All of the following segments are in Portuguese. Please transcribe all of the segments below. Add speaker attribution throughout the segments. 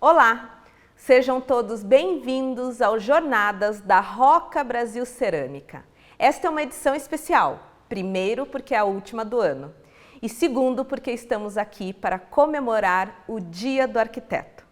Speaker 1: Olá! Sejam todos bem-vindos ao Jornadas da Roca Brasil Cerâmica. Esta é uma edição especial, primeiro porque é a última do ano e segundo porque estamos aqui para comemorar o Dia do Arquiteto.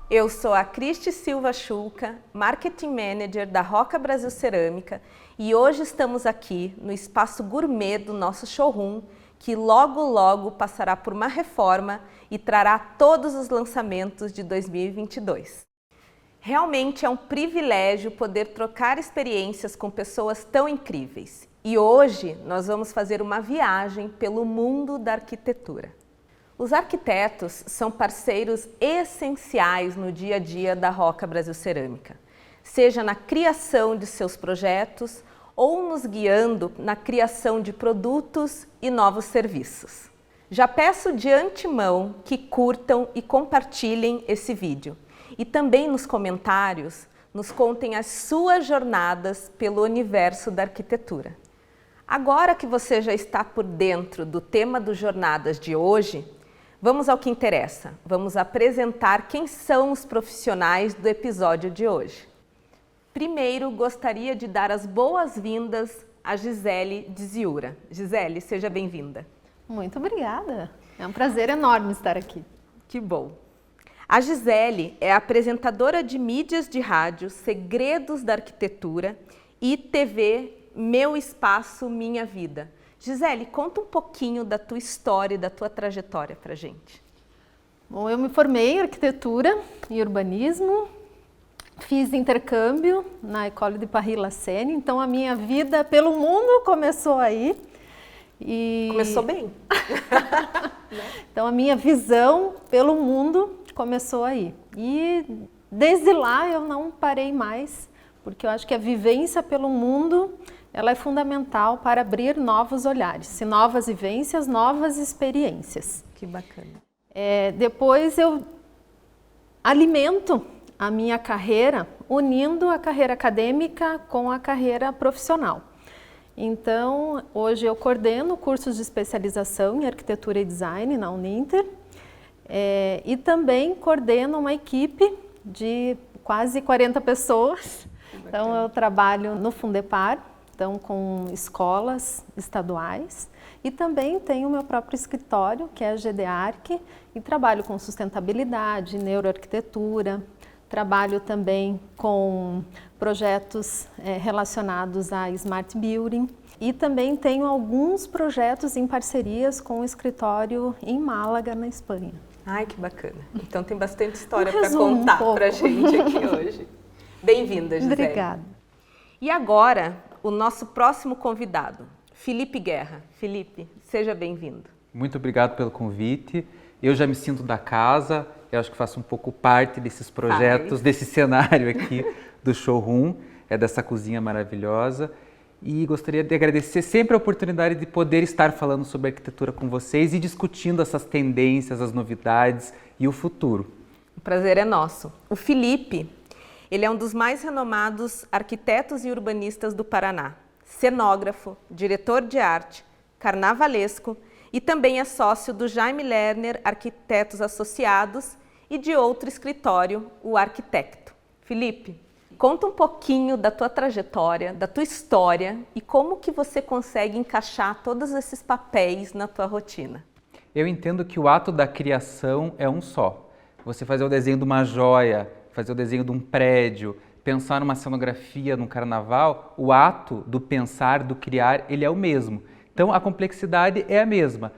Speaker 1: Eu sou a Cristi Silva Schulka, Marketing Manager da Roca Brasil Cerâmica e hoje estamos aqui no espaço gourmet do nosso showroom que logo passará por uma reforma e trará todos os lançamentos de 2022. Realmente é um privilégio poder trocar experiências com pessoas tão incríveis e hoje nós vamos fazer uma viagem pelo mundo da arquitetura. Os arquitetos são parceiros essenciais no dia a dia da Roca Brasil Cerâmica, seja na criação de seus projetos ou nos guiando na criação de produtos e novos serviços. Já peço de antemão que curtam e compartilhem esse vídeo e também nos comentários nos contem as suas jornadas pelo universo da arquitetura. Agora que você já está por dentro do tema do Jornadas de hoje, vamos ao que interessa. Vamos apresentar quem são os profissionais do episódio de hoje. Primeiro, gostaria de dar as boas-vindas a Gisele Dziura. Gisele, seja bem-vinda.
Speaker 2: Muito obrigada. É um prazer enorme estar aqui.
Speaker 1: Que bom. A Gisele é apresentadora de mídias de rádio Segredos da Arquitetura e TV Meu Espaço Minha Vida. Gisele, conta um pouquinho da tua história e da tua trajetória para a gente.
Speaker 2: Bom, eu me formei em arquitetura e urbanismo, fiz intercâmbio na École de Paris-La-Seine, então a minha vida pelo mundo começou aí.
Speaker 1: Começou bem.
Speaker 2: Então a minha visão pelo mundo começou aí. E desde lá eu não parei mais, porque eu acho que a vivência pelo mundo ela é fundamental para abrir novos olhares, novas vivências, novas experiências.
Speaker 1: Que bacana.
Speaker 2: Depois eu alimento a minha carreira unindo a carreira acadêmica com a carreira profissional. Então, hoje eu coordeno cursos de especialização em arquitetura e design na Uninter e também coordeno uma equipe de quase 40 pessoas. Então, eu trabalho no Fundepar, então com escolas estaduais e também tenho o meu próprio escritório, que é a GDARC, e trabalho com sustentabilidade, neuroarquitetura, trabalho também com projetos relacionados a Smart Building e também tenho alguns projetos em parcerias com o escritório em Málaga, na Espanha.
Speaker 1: Ai, que bacana. Então tem bastante história para contar para a gente aqui hoje. Bem-vinda, Gisele.
Speaker 2: Obrigada.
Speaker 1: E agora, o nosso próximo convidado, Felipe Guerra. Felipe, seja bem-vindo.
Speaker 3: Muito obrigado pelo convite. Eu já me sinto da casa, eu acho que faço um pouco parte desses projetos, desse cenário aqui do showroom, dessa cozinha maravilhosa. E gostaria de agradecer sempre a oportunidade de poder estar falando sobre arquitetura com vocês e discutindo essas tendências, as novidades e o futuro.
Speaker 1: O prazer é nosso. O Felipe, ele é um dos mais renomados arquitetos e urbanistas do Paraná, cenógrafo, diretor de arte, carnavalesco e também é sócio do Jaime Lerner Arquitetos Associados e de outro escritório, o Arquitecto. Felipe, conta um pouquinho da tua trajetória, da tua história e como que você consegue encaixar todos esses papéis na tua rotina.
Speaker 3: Eu entendo que o ato da criação é um só. Você fazer o desenho de uma joia, fazer o desenho de um prédio, pensar numa cenografia, num carnaval, o ato do pensar, do criar, ele é o mesmo. Então, a complexidade é a mesma.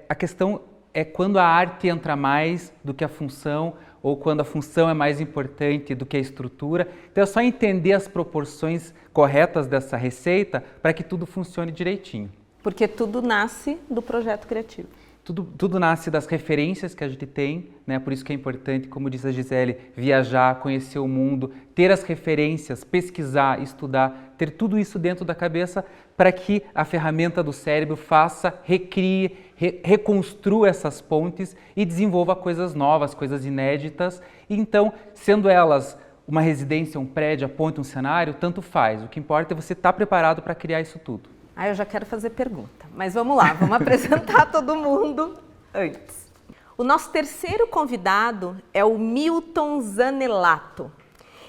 Speaker 3: A questão é quando a arte entra mais do que a função ou quando a função é mais importante do que a estrutura. Então, é só entender as proporções corretas dessa receita para que tudo funcione direitinho.
Speaker 1: Porque tudo nasce do projeto criativo.
Speaker 3: Tudo nasce das referências que a gente tem, né? Por isso que é importante, como diz a Gisele, viajar, conhecer o mundo, ter as referências, pesquisar, estudar, ter tudo isso dentro da cabeça para que a ferramenta do cérebro faça, recrie, reconstrua essas pontes e desenvolva coisas novas, coisas inéditas. E então, sendo elas uma residência, um prédio, a ponte, um cenário, tanto faz. O que importa é você estar preparado para criar isso tudo.
Speaker 1: Eu já quero fazer pergunta, mas vamos lá, vamos apresentar todo mundo antes. O nosso terceiro convidado é o Milton Zanelato.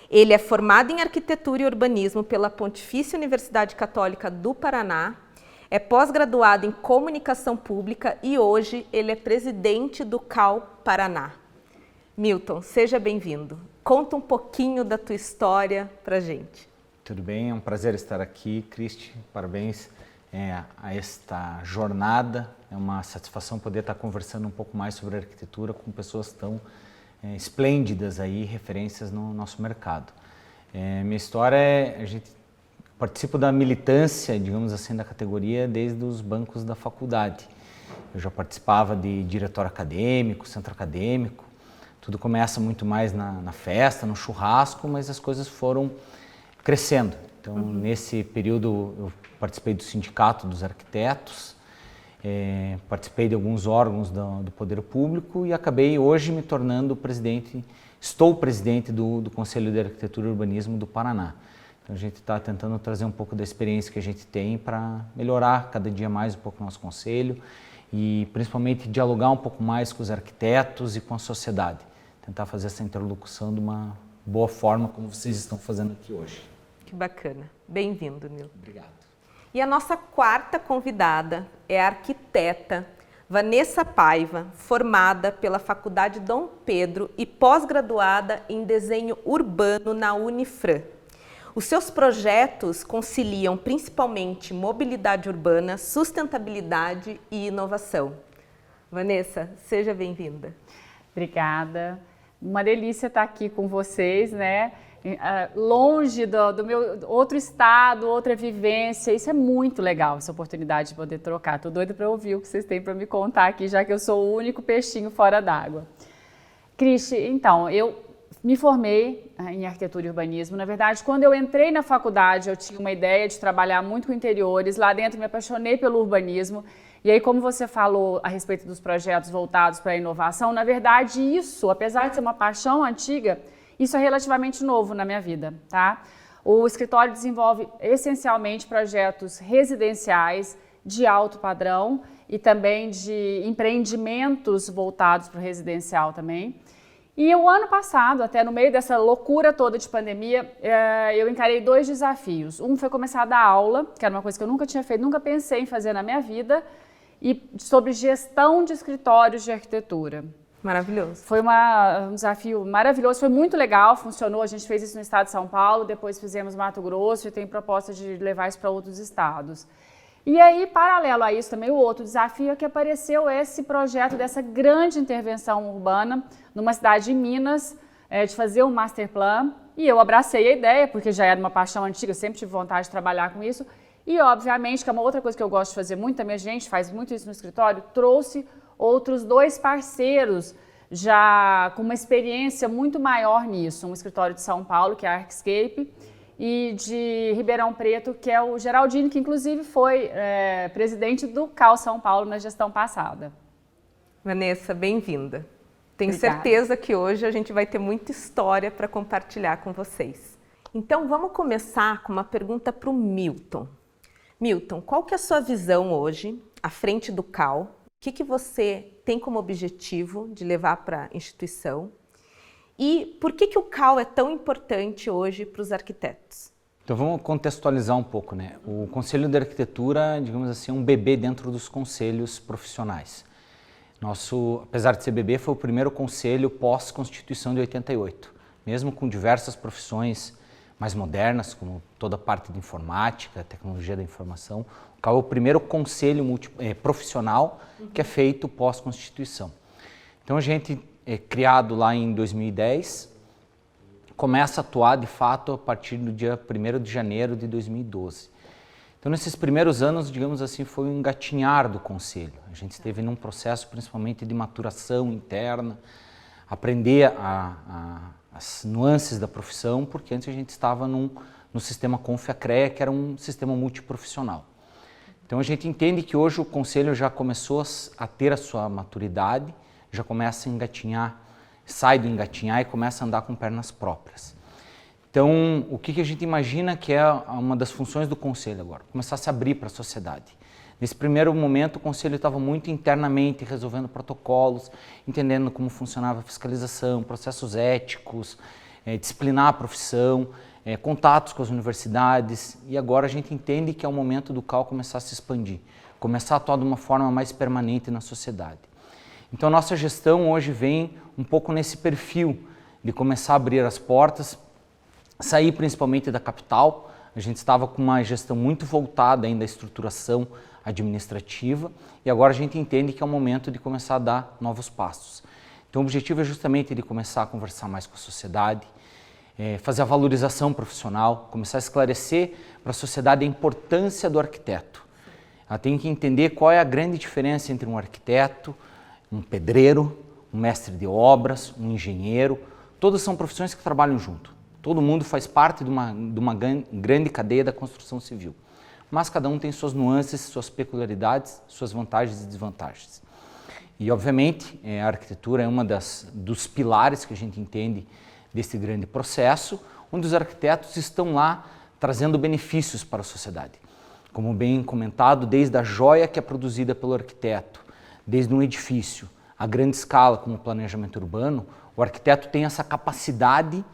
Speaker 1: Ele é formado em Arquitetura e Urbanismo pela Pontifícia Universidade Católica do Paraná, é pós-graduado em Comunicação Pública e hoje ele é presidente do CAL Paraná. Milton, seja bem-vindo. Conta um pouquinho da tua história pra gente.
Speaker 4: Tudo bem, é um prazer estar aqui, Cristi. Parabéns a esta jornada. É uma satisfação poder estar conversando um pouco mais sobre arquitetura com pessoas tão esplêndidas aí, referências no nosso mercado. Minha história a gente participo da militância, digamos assim, da categoria desde os bancos da faculdade. Eu já participava de diretório acadêmico, centro acadêmico. Tudo começa muito mais na festa, no churrasco, mas as coisas foram crescendo. Então, nesse período, eu participei do Sindicato dos Arquitetos, participei de alguns órgãos do Poder Público e acabei hoje me tornando presidente, estou presidente do Conselho de Arquitetura e Urbanismo do Paraná. Então, a gente está tentando trazer um pouco da experiência que a gente tem para melhorar cada dia mais um pouco o nosso conselho e principalmente dialogar um pouco mais com os arquitetos e com a sociedade. Tentar fazer essa interlocução de uma boa forma, como vocês estão fazendo aqui hoje.
Speaker 1: Que bacana. Bem-vindo, Milton.
Speaker 4: Obrigado.
Speaker 1: E a nossa quarta convidada é a arquiteta Vanessa Paiva, formada pela Faculdade Dom Pedro e pós-graduada em Desenho Urbano na Unifran. Os seus projetos conciliam principalmente mobilidade urbana, sustentabilidade e inovação. Vanessa, seja bem-vinda.
Speaker 5: Obrigada. Uma delícia estar aqui com vocês, né? Longe do meu outro estado, outra vivência. Isso é muito legal, essa oportunidade de poder trocar. Estou doida para ouvir o que vocês têm para me contar aqui, já que eu sou o único peixinho fora d'água. Cristi, então, eu me formei em arquitetura e urbanismo. Na verdade, quando eu entrei na faculdade, eu tinha uma ideia de trabalhar muito com interiores. Lá dentro, me apaixonei pelo urbanismo. E aí, como você falou a respeito dos projetos voltados para a inovação, na verdade, isso, apesar de ser uma paixão antiga, isso é relativamente novo na minha vida, tá? O escritório desenvolve essencialmente projetos residenciais de alto padrão e também de empreendimentos voltados para o residencial também. E o ano passado, até no meio dessa loucura toda de pandemia, eu encarei 2 desafios. Um foi começar a dar aula, que era uma coisa que eu nunca tinha feito, nunca pensei em fazer na minha vida, e sobre gestão de escritórios de arquitetura.
Speaker 1: Maravilhoso.
Speaker 5: Foi um desafio maravilhoso, foi muito legal, funcionou. A gente fez isso no estado de São Paulo, depois fizemos Mato Grosso e tem proposta de levar isso para outros estados. E aí, paralelo a isso, também o outro desafio é que apareceu esse projeto dessa grande intervenção urbana numa cidade em Minas, de fazer um master plan. E eu abracei a ideia, porque já era uma paixão antiga, eu sempre tive vontade de trabalhar com isso. E, obviamente, que é uma outra coisa que eu gosto de fazer muito, também a gente faz muito isso no escritório, trouxe outros 2 parceiros já com uma experiência muito maior nisso. Um escritório de São Paulo, que é a Arcscape, e de Ribeirão Preto, que é o Geraldino, que inclusive foi presidente do CAL São Paulo na gestão passada.
Speaker 1: Vanessa, bem-vinda. Tenho
Speaker 5: Obrigada.
Speaker 1: certeza que hoje a gente vai ter muita história para compartilhar com vocês. Então, vamos começar com uma pergunta para o Milton. Milton, qual que é a sua visão hoje, à frente do CAL? O que você tem como objetivo de levar para a instituição? E por que o CAL é tão importante hoje para os arquitetos?
Speaker 4: Então vamos contextualizar um pouco, né? O Conselho de Arquitetura, digamos assim, é um bebê dentro dos conselhos profissionais. Apesar de ser bebê, foi o primeiro conselho pós-Constituição de 88, mesmo com diversas profissões mais modernas, como toda a parte de informática, tecnologia da informação. O CAL é o primeiro conselho profissional que é feito pós-Constituição. Então a gente é criado lá em 2010, começa a atuar de fato a partir do dia 1º de janeiro de 2012. Então nesses primeiros anos, digamos assim, foi um engatinhar do conselho. A gente esteve num processo principalmente de maturação interna, aprender as nuances da profissão, porque antes a gente estava no sistema Confe-Acrea, que era um sistema multiprofissional. Então a gente entende que hoje o Conselho já começou a ter a sua maturidade, já começa a engatinhar, sai do engatinhar e começa a andar com pernas próprias. Então, o que a gente imagina que é uma das funções do Conselho agora? Começar a se abrir para a sociedade. Nesse primeiro momento, o Conselho estava muito internamente resolvendo protocolos, entendendo como funcionava a fiscalização, processos éticos, disciplinar a profissão, contatos com as universidades, e agora a gente entende que é o momento do CAL começar a se expandir, começar a atuar de uma forma mais permanente na sociedade. Então, a nossa gestão hoje vem um pouco nesse perfil de começar a abrir as portas, sair principalmente da capital. A gente estava com uma gestão muito voltada ainda à estruturação administrativa e agora a gente entende que é o momento de começar a dar novos passos. Então o objetivo é justamente de começar a conversar mais com a sociedade, fazer a valorização profissional, começar a esclarecer para a sociedade a importância do arquiteto. Ela tem que entender qual é a grande diferença entre um arquiteto, um pedreiro, um mestre de obras, um engenheiro. Todas são profissões que trabalham junto. Todo mundo faz parte de uma grande cadeia da construção civil. Mas cada um tem suas nuances, suas peculiaridades, suas vantagens e desvantagens. E, obviamente, a arquitetura é uma dos pilares que a gente entende desse grande processo, onde os arquitetos estão lá trazendo benefícios para a sociedade. Como bem comentado, desde a joia que é produzida pelo arquiteto, desde um edifício, a grande escala como o planejamento urbano, o arquiteto tem essa capacidade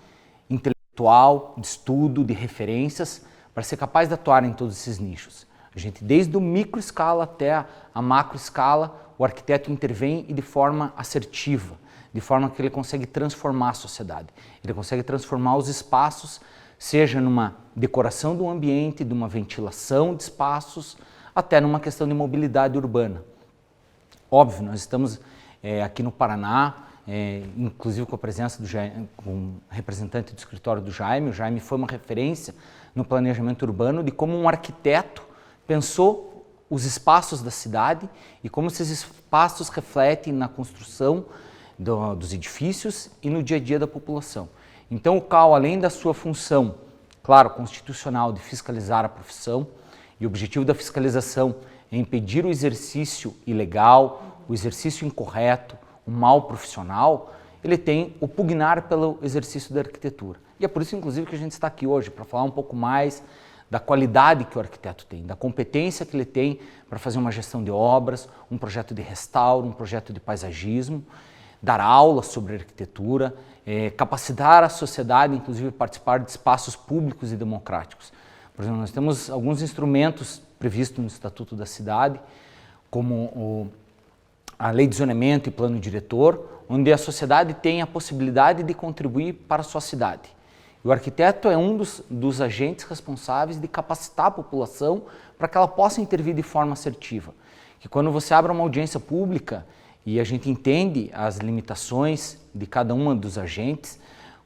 Speaker 4: intelectual, de estudo, de referências, para ser capaz de atuar em todos esses nichos. A gente, desde o micro escala até a macro escala, o arquiteto intervém e de forma assertiva, de forma que ele consegue transformar a sociedade. Ele consegue transformar os espaços, seja numa decoração do ambiente, de uma ventilação de espaços, até numa questão de mobilidade urbana. Óbvio, nós estamos aqui no Paraná, inclusive com a presença do Jaime, com um representante do escritório do Jaime. O Jaime foi uma referência no planejamento urbano de como um arquiteto pensou os espaços da cidade e como esses espaços refletem na construção dos edifícios e no dia a dia da população. Então o CAL, além da sua função, claro, constitucional de fiscalizar a profissão, e o objetivo da fiscalização é impedir o exercício ilegal, o exercício incorreto, o mal profissional, ele tem o pugnar pelo exercício da arquitetura. E é por isso, inclusive, que a gente está aqui hoje, para falar um pouco mais da qualidade que o arquiteto tem, da competência que ele tem para fazer uma gestão de obras, um projeto de restauro, um projeto de paisagismo, dar aulas sobre arquitetura, capacitar a sociedade, inclusive, a participar de espaços públicos e democráticos. Por exemplo, nós temos alguns instrumentos previstos no Estatuto da Cidade, como a Lei de Zoneamento e Plano Diretor, onde a sociedade tem a possibilidade de contribuir para a sua cidade. E o arquiteto é um dos agentes responsáveis de capacitar a população para que ela possa intervir de forma assertiva. Que quando você abre uma audiência pública e a gente entende as limitações de cada um dos agentes,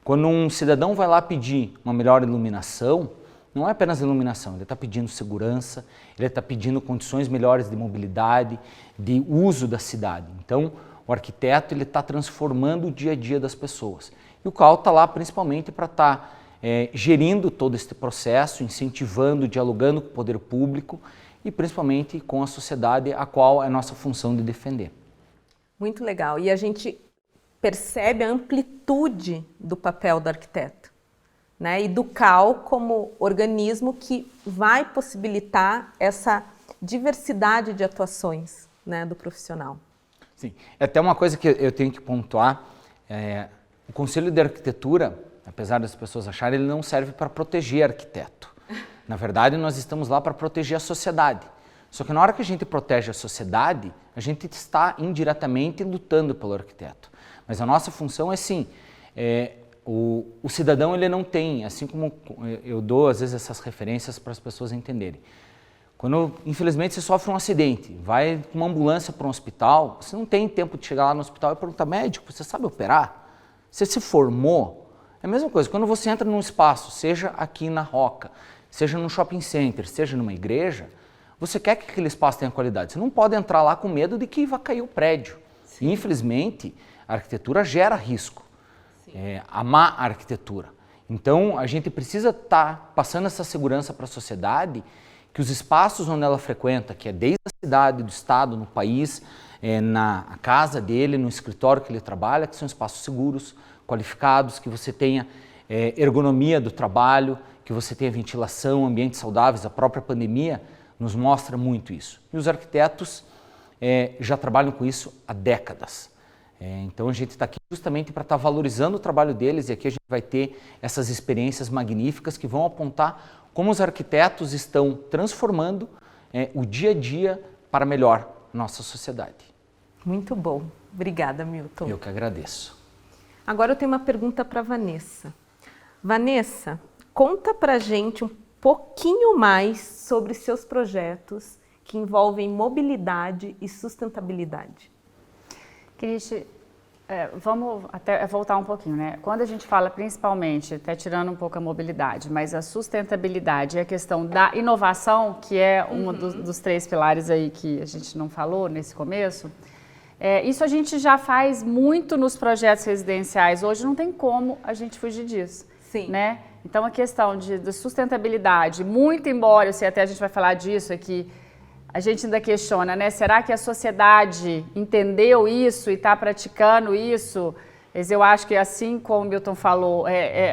Speaker 4: quando um cidadão vai lá pedir uma melhor iluminação, não é apenas iluminação, ele está pedindo segurança, ele está pedindo condições melhores de mobilidade, de uso da cidade. Então, o arquiteto está transformando o dia a dia das pessoas. E o CAL está lá principalmente para estar gerindo todo este processo, incentivando, dialogando com o poder público e principalmente com a sociedade, a qual é a nossa função de defender.
Speaker 1: Muito legal. E a gente percebe a amplitude do papel do arquiteto. Né, e do CAL como organismo que vai possibilitar essa diversidade de atuações, né, do profissional.
Speaker 4: Sim, é até uma coisa que eu tenho que pontuar, o Conselho de Arquitetura, apesar das pessoas acharem, ele não serve para proteger arquiteto. Na verdade, nós estamos lá para proteger a sociedade. Só que na hora que a gente protege a sociedade, a gente está indiretamente lutando pelo arquiteto. Mas a nossa função é sim, o cidadão ele não tem, assim como eu dou às vezes essas referências para as pessoas entenderem. Quando infelizmente você sofre um acidente, vai com uma ambulância para um hospital, você não tem tempo de chegar lá no hospital e perguntar, médico, você sabe operar? Você se formou? É a mesma coisa, quando você entra num espaço, seja aqui na Roca, seja num shopping center, seja numa igreja, você quer que aquele espaço tenha qualidade. Você não pode entrar lá com medo de que vai cair o prédio. E, infelizmente, a arquitetura gera risco. A má arquitetura. Então, a gente precisa estar passando essa segurança para a sociedade, que os espaços onde ela frequenta, que é desde a cidade, do estado, no país, na casa dele, no escritório que ele trabalha, que são espaços seguros, qualificados, que você tenha ergonomia do trabalho, que você tenha ventilação, ambientes saudáveis. A própria pandemia nos mostra muito isso. E os arquitetos já trabalham com isso há décadas. Então a gente está aqui justamente para estar valorizando o trabalho deles, e aqui a gente vai ter essas experiências magníficas que vão apontar como os arquitetos estão transformando o dia a dia para melhor nossa sociedade.
Speaker 1: Muito bom. Obrigada, Milton.
Speaker 4: Eu que agradeço.
Speaker 1: Agora eu tenho uma pergunta para Vanessa. Vanessa, conta pra gente um pouquinho mais sobre seus projetos que envolvem mobilidade e sustentabilidade.
Speaker 5: Cristi, vamos até voltar um pouquinho, né? Quando a gente fala principalmente, até tirando um pouco a mobilidade, mas a sustentabilidade e a questão da inovação, que é um dos 3 pilares aí que a gente não falou nesse começo, isso a gente já faz muito nos projetos residenciais. Hoje não tem como a gente fugir disso.
Speaker 1: Sim.
Speaker 5: Né? Então a questão de sustentabilidade, muito embora, eu sei até a gente vai falar disso aqui, a gente ainda questiona, né? Será que a sociedade entendeu isso e está praticando isso? Mas eu acho que assim como o Milton falou,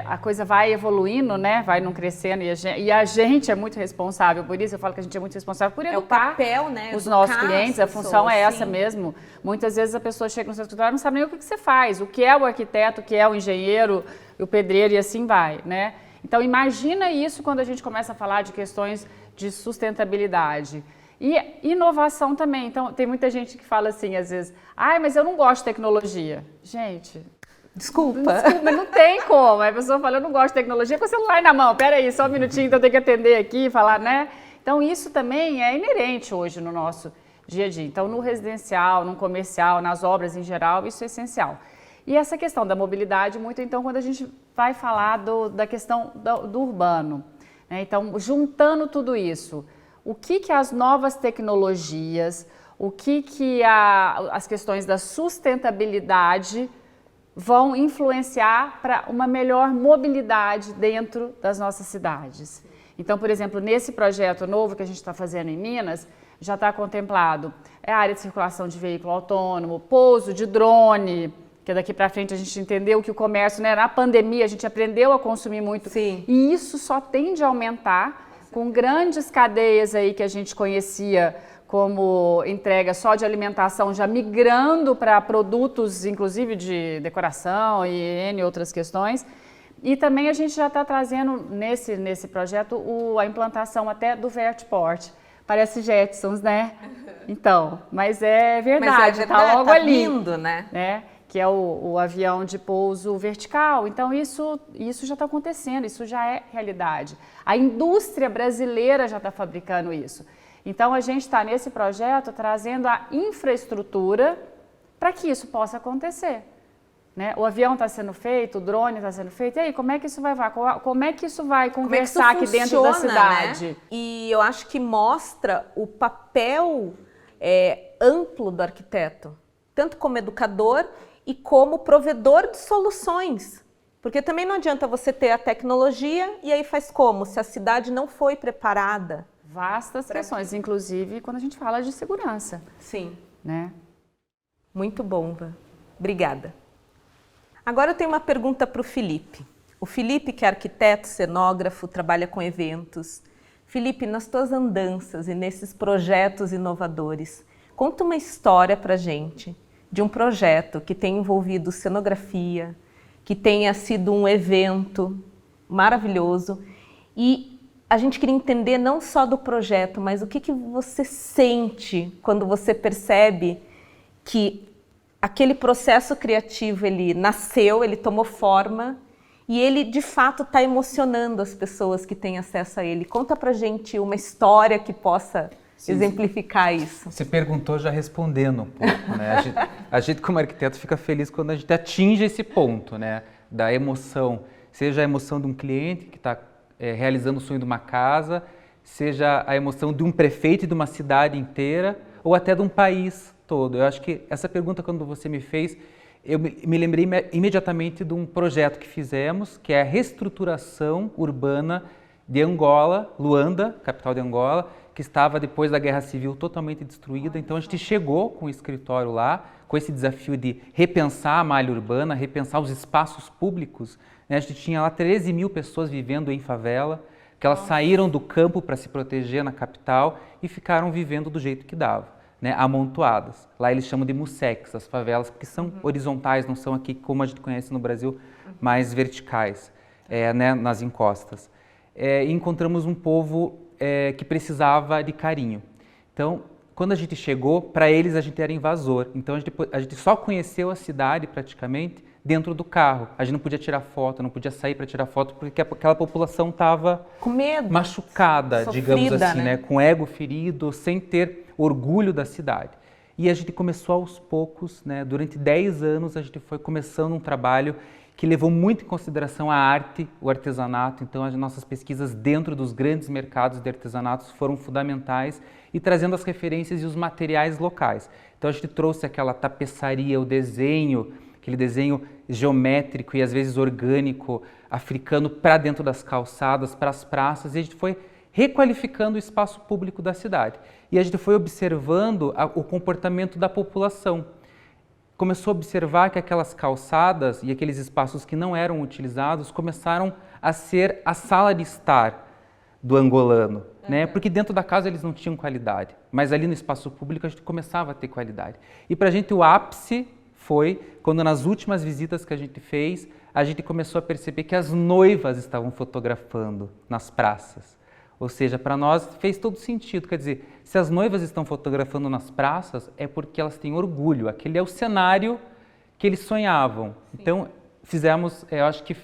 Speaker 5: a coisa vai evoluindo, né? Vai não crescendo e a gente é muito responsável por isso. Eu falo que a gente é muito responsável por educar
Speaker 1: o papel, né?
Speaker 5: os nossos clientes. A função é essa
Speaker 1: sim.
Speaker 5: mesmo. Muitas vezes a pessoa chega no seu escritório e não sabe nem o que você faz, o que é o arquiteto, o que é o engenheiro, o pedreiro e assim vai, né? Então imagina isso quando a gente começa a falar de questões de sustentabilidade. E inovação também. Então, tem muita gente que fala assim, às vezes, mas eu não gosto de tecnologia. Gente,
Speaker 1: Desculpa,
Speaker 5: mas não tem como. A pessoa fala, eu não gosto de tecnologia com o celular na mão. Peraí, só um minutinho, então eu tenho que atender aqui e falar, né? Então, isso também é inerente hoje no nosso dia a dia. Então, no residencial, no comercial, nas obras em geral, isso é essencial. E essa questão da mobilidade, muito então, quando a gente vai falar da questão do urbano, né? Então, juntando tudo isso, o que as novas tecnologias, o que as questões da sustentabilidade vão influenciar para uma melhor mobilidade dentro das nossas cidades. Então, por exemplo, nesse projeto novo que a gente está fazendo em Minas, já está contemplado a área de circulação de veículo autônomo, pouso de drone, que daqui para frente a gente entendeu que o comércio, né, na pandemia, a gente aprendeu a consumir muito.
Speaker 1: Sim.
Speaker 5: E isso só tende a aumentar com grandes cadeias aí que a gente conhecia como entrega só de alimentação, já migrando para produtos, inclusive de decoração e N outras questões. E também a gente já está trazendo nesse projeto a implantação até do Vertiport. Parece Jetsons, né? Então, mas é verdade, está logo ali.
Speaker 1: Vindo, né?
Speaker 5: Que é o avião de pouso vertical. Então, isso já está acontecendo, isso já é realidade. A indústria brasileira já está fabricando isso. Então, a gente está nesse projeto trazendo a infraestrutura para que isso possa acontecer. Né? O avião está sendo feito, o drone está sendo feito, e aí, como é que isso vai como é que isso vai conversar aqui dentro da cidade?
Speaker 1: Né? E eu acho que mostra o papel amplo do arquiteto, tanto como educador e como provedor de soluções. Porque também não adianta você ter a tecnologia e aí faz como? Se a cidade não foi preparada.
Speaker 5: Vastas questões, inclusive quando a gente fala de segurança.
Speaker 1: Sim.
Speaker 5: Né?
Speaker 1: Muito bom, Vã. Obrigada. Agora eu tenho uma pergunta para o Felipe. O Felipe, que é arquiteto, cenógrafo, trabalha com eventos. Felipe, nas tuas andanças e nesses projetos inovadores, conta uma história para a gente de um projeto que tenha envolvido cenografia, que tenha sido um evento maravilhoso. E a gente queria entender não só do projeto, mas o que você sente quando você percebe que aquele processo criativo, ele nasceu, ele tomou forma e ele, de fato, está emocionando as pessoas que têm acesso a ele. Conta pra gente uma história que possa exemplificar isso.
Speaker 3: Você perguntou já respondendo um pouco, né? A gente como arquiteto fica feliz quando a gente atinge esse ponto, né? Da emoção, seja a emoção de um cliente que está realizando o sonho de uma casa, seja a emoção de um prefeito de uma cidade inteira ou até de um país todo. Eu acho que essa pergunta, quando você me fez, eu me lembrei imediatamente de um projeto que fizemos, que é a reestruturação urbana de Angola, Luanda, capital de Angola, que estava depois da Guerra Civil totalmente destruída. Então a gente chegou com o escritório lá, com esse desafio de repensar a malha urbana, repensar os espaços públicos. Né? A gente tinha lá 13 mil pessoas vivendo em favela, que elas saíram do campo para se proteger na capital e ficaram vivendo do jeito que dava, né? Amontoadas. Lá eles chamam de museques, as favelas, porque são horizontais, não são aqui como a gente conhece no Brasil, mais verticais, né? Nas encostas. E encontramos um povo que precisava de carinho. Então, quando a gente chegou, para eles a gente era invasor. Então a gente só conheceu a cidade praticamente dentro do carro. A gente não podia tirar foto, não podia sair para tirar foto porque aquela população estava
Speaker 1: com medo,
Speaker 3: machucada,
Speaker 1: sofrida,
Speaker 3: digamos assim,
Speaker 1: né?
Speaker 3: Com ego ferido, sem ter orgulho da cidade. E a gente começou aos poucos, né? Durante 10 anos a gente foi começando um trabalho que levou muito em consideração a arte, o artesanato. Então as nossas pesquisas dentro dos grandes mercados de artesanatos foram fundamentais e trazendo as referências e os materiais locais. Então a gente trouxe aquela tapeçaria, o desenho, aquele desenho geométrico e às vezes orgânico, africano, para dentro das calçadas, para as praças, e a gente foi requalificando o espaço público da cidade. E a gente foi observando o comportamento da população. Começou a observar que aquelas calçadas e aqueles espaços que não eram utilizados começaram a ser a sala de estar do angolano, né? Porque dentro da casa eles não tinham qualidade, mas ali no espaço público a gente começava a ter qualidade. E para a gente o ápice foi quando nas últimas visitas que a gente fez, a gente começou a perceber que as noivas estavam fotografando nas praças. Ou seja, para nós fez todo sentido. Quer dizer, se as noivas estão fotografando nas praças, é porque elas têm orgulho. Aquele é o cenário que eles sonhavam. Sim. Então, fizemos, eu acho que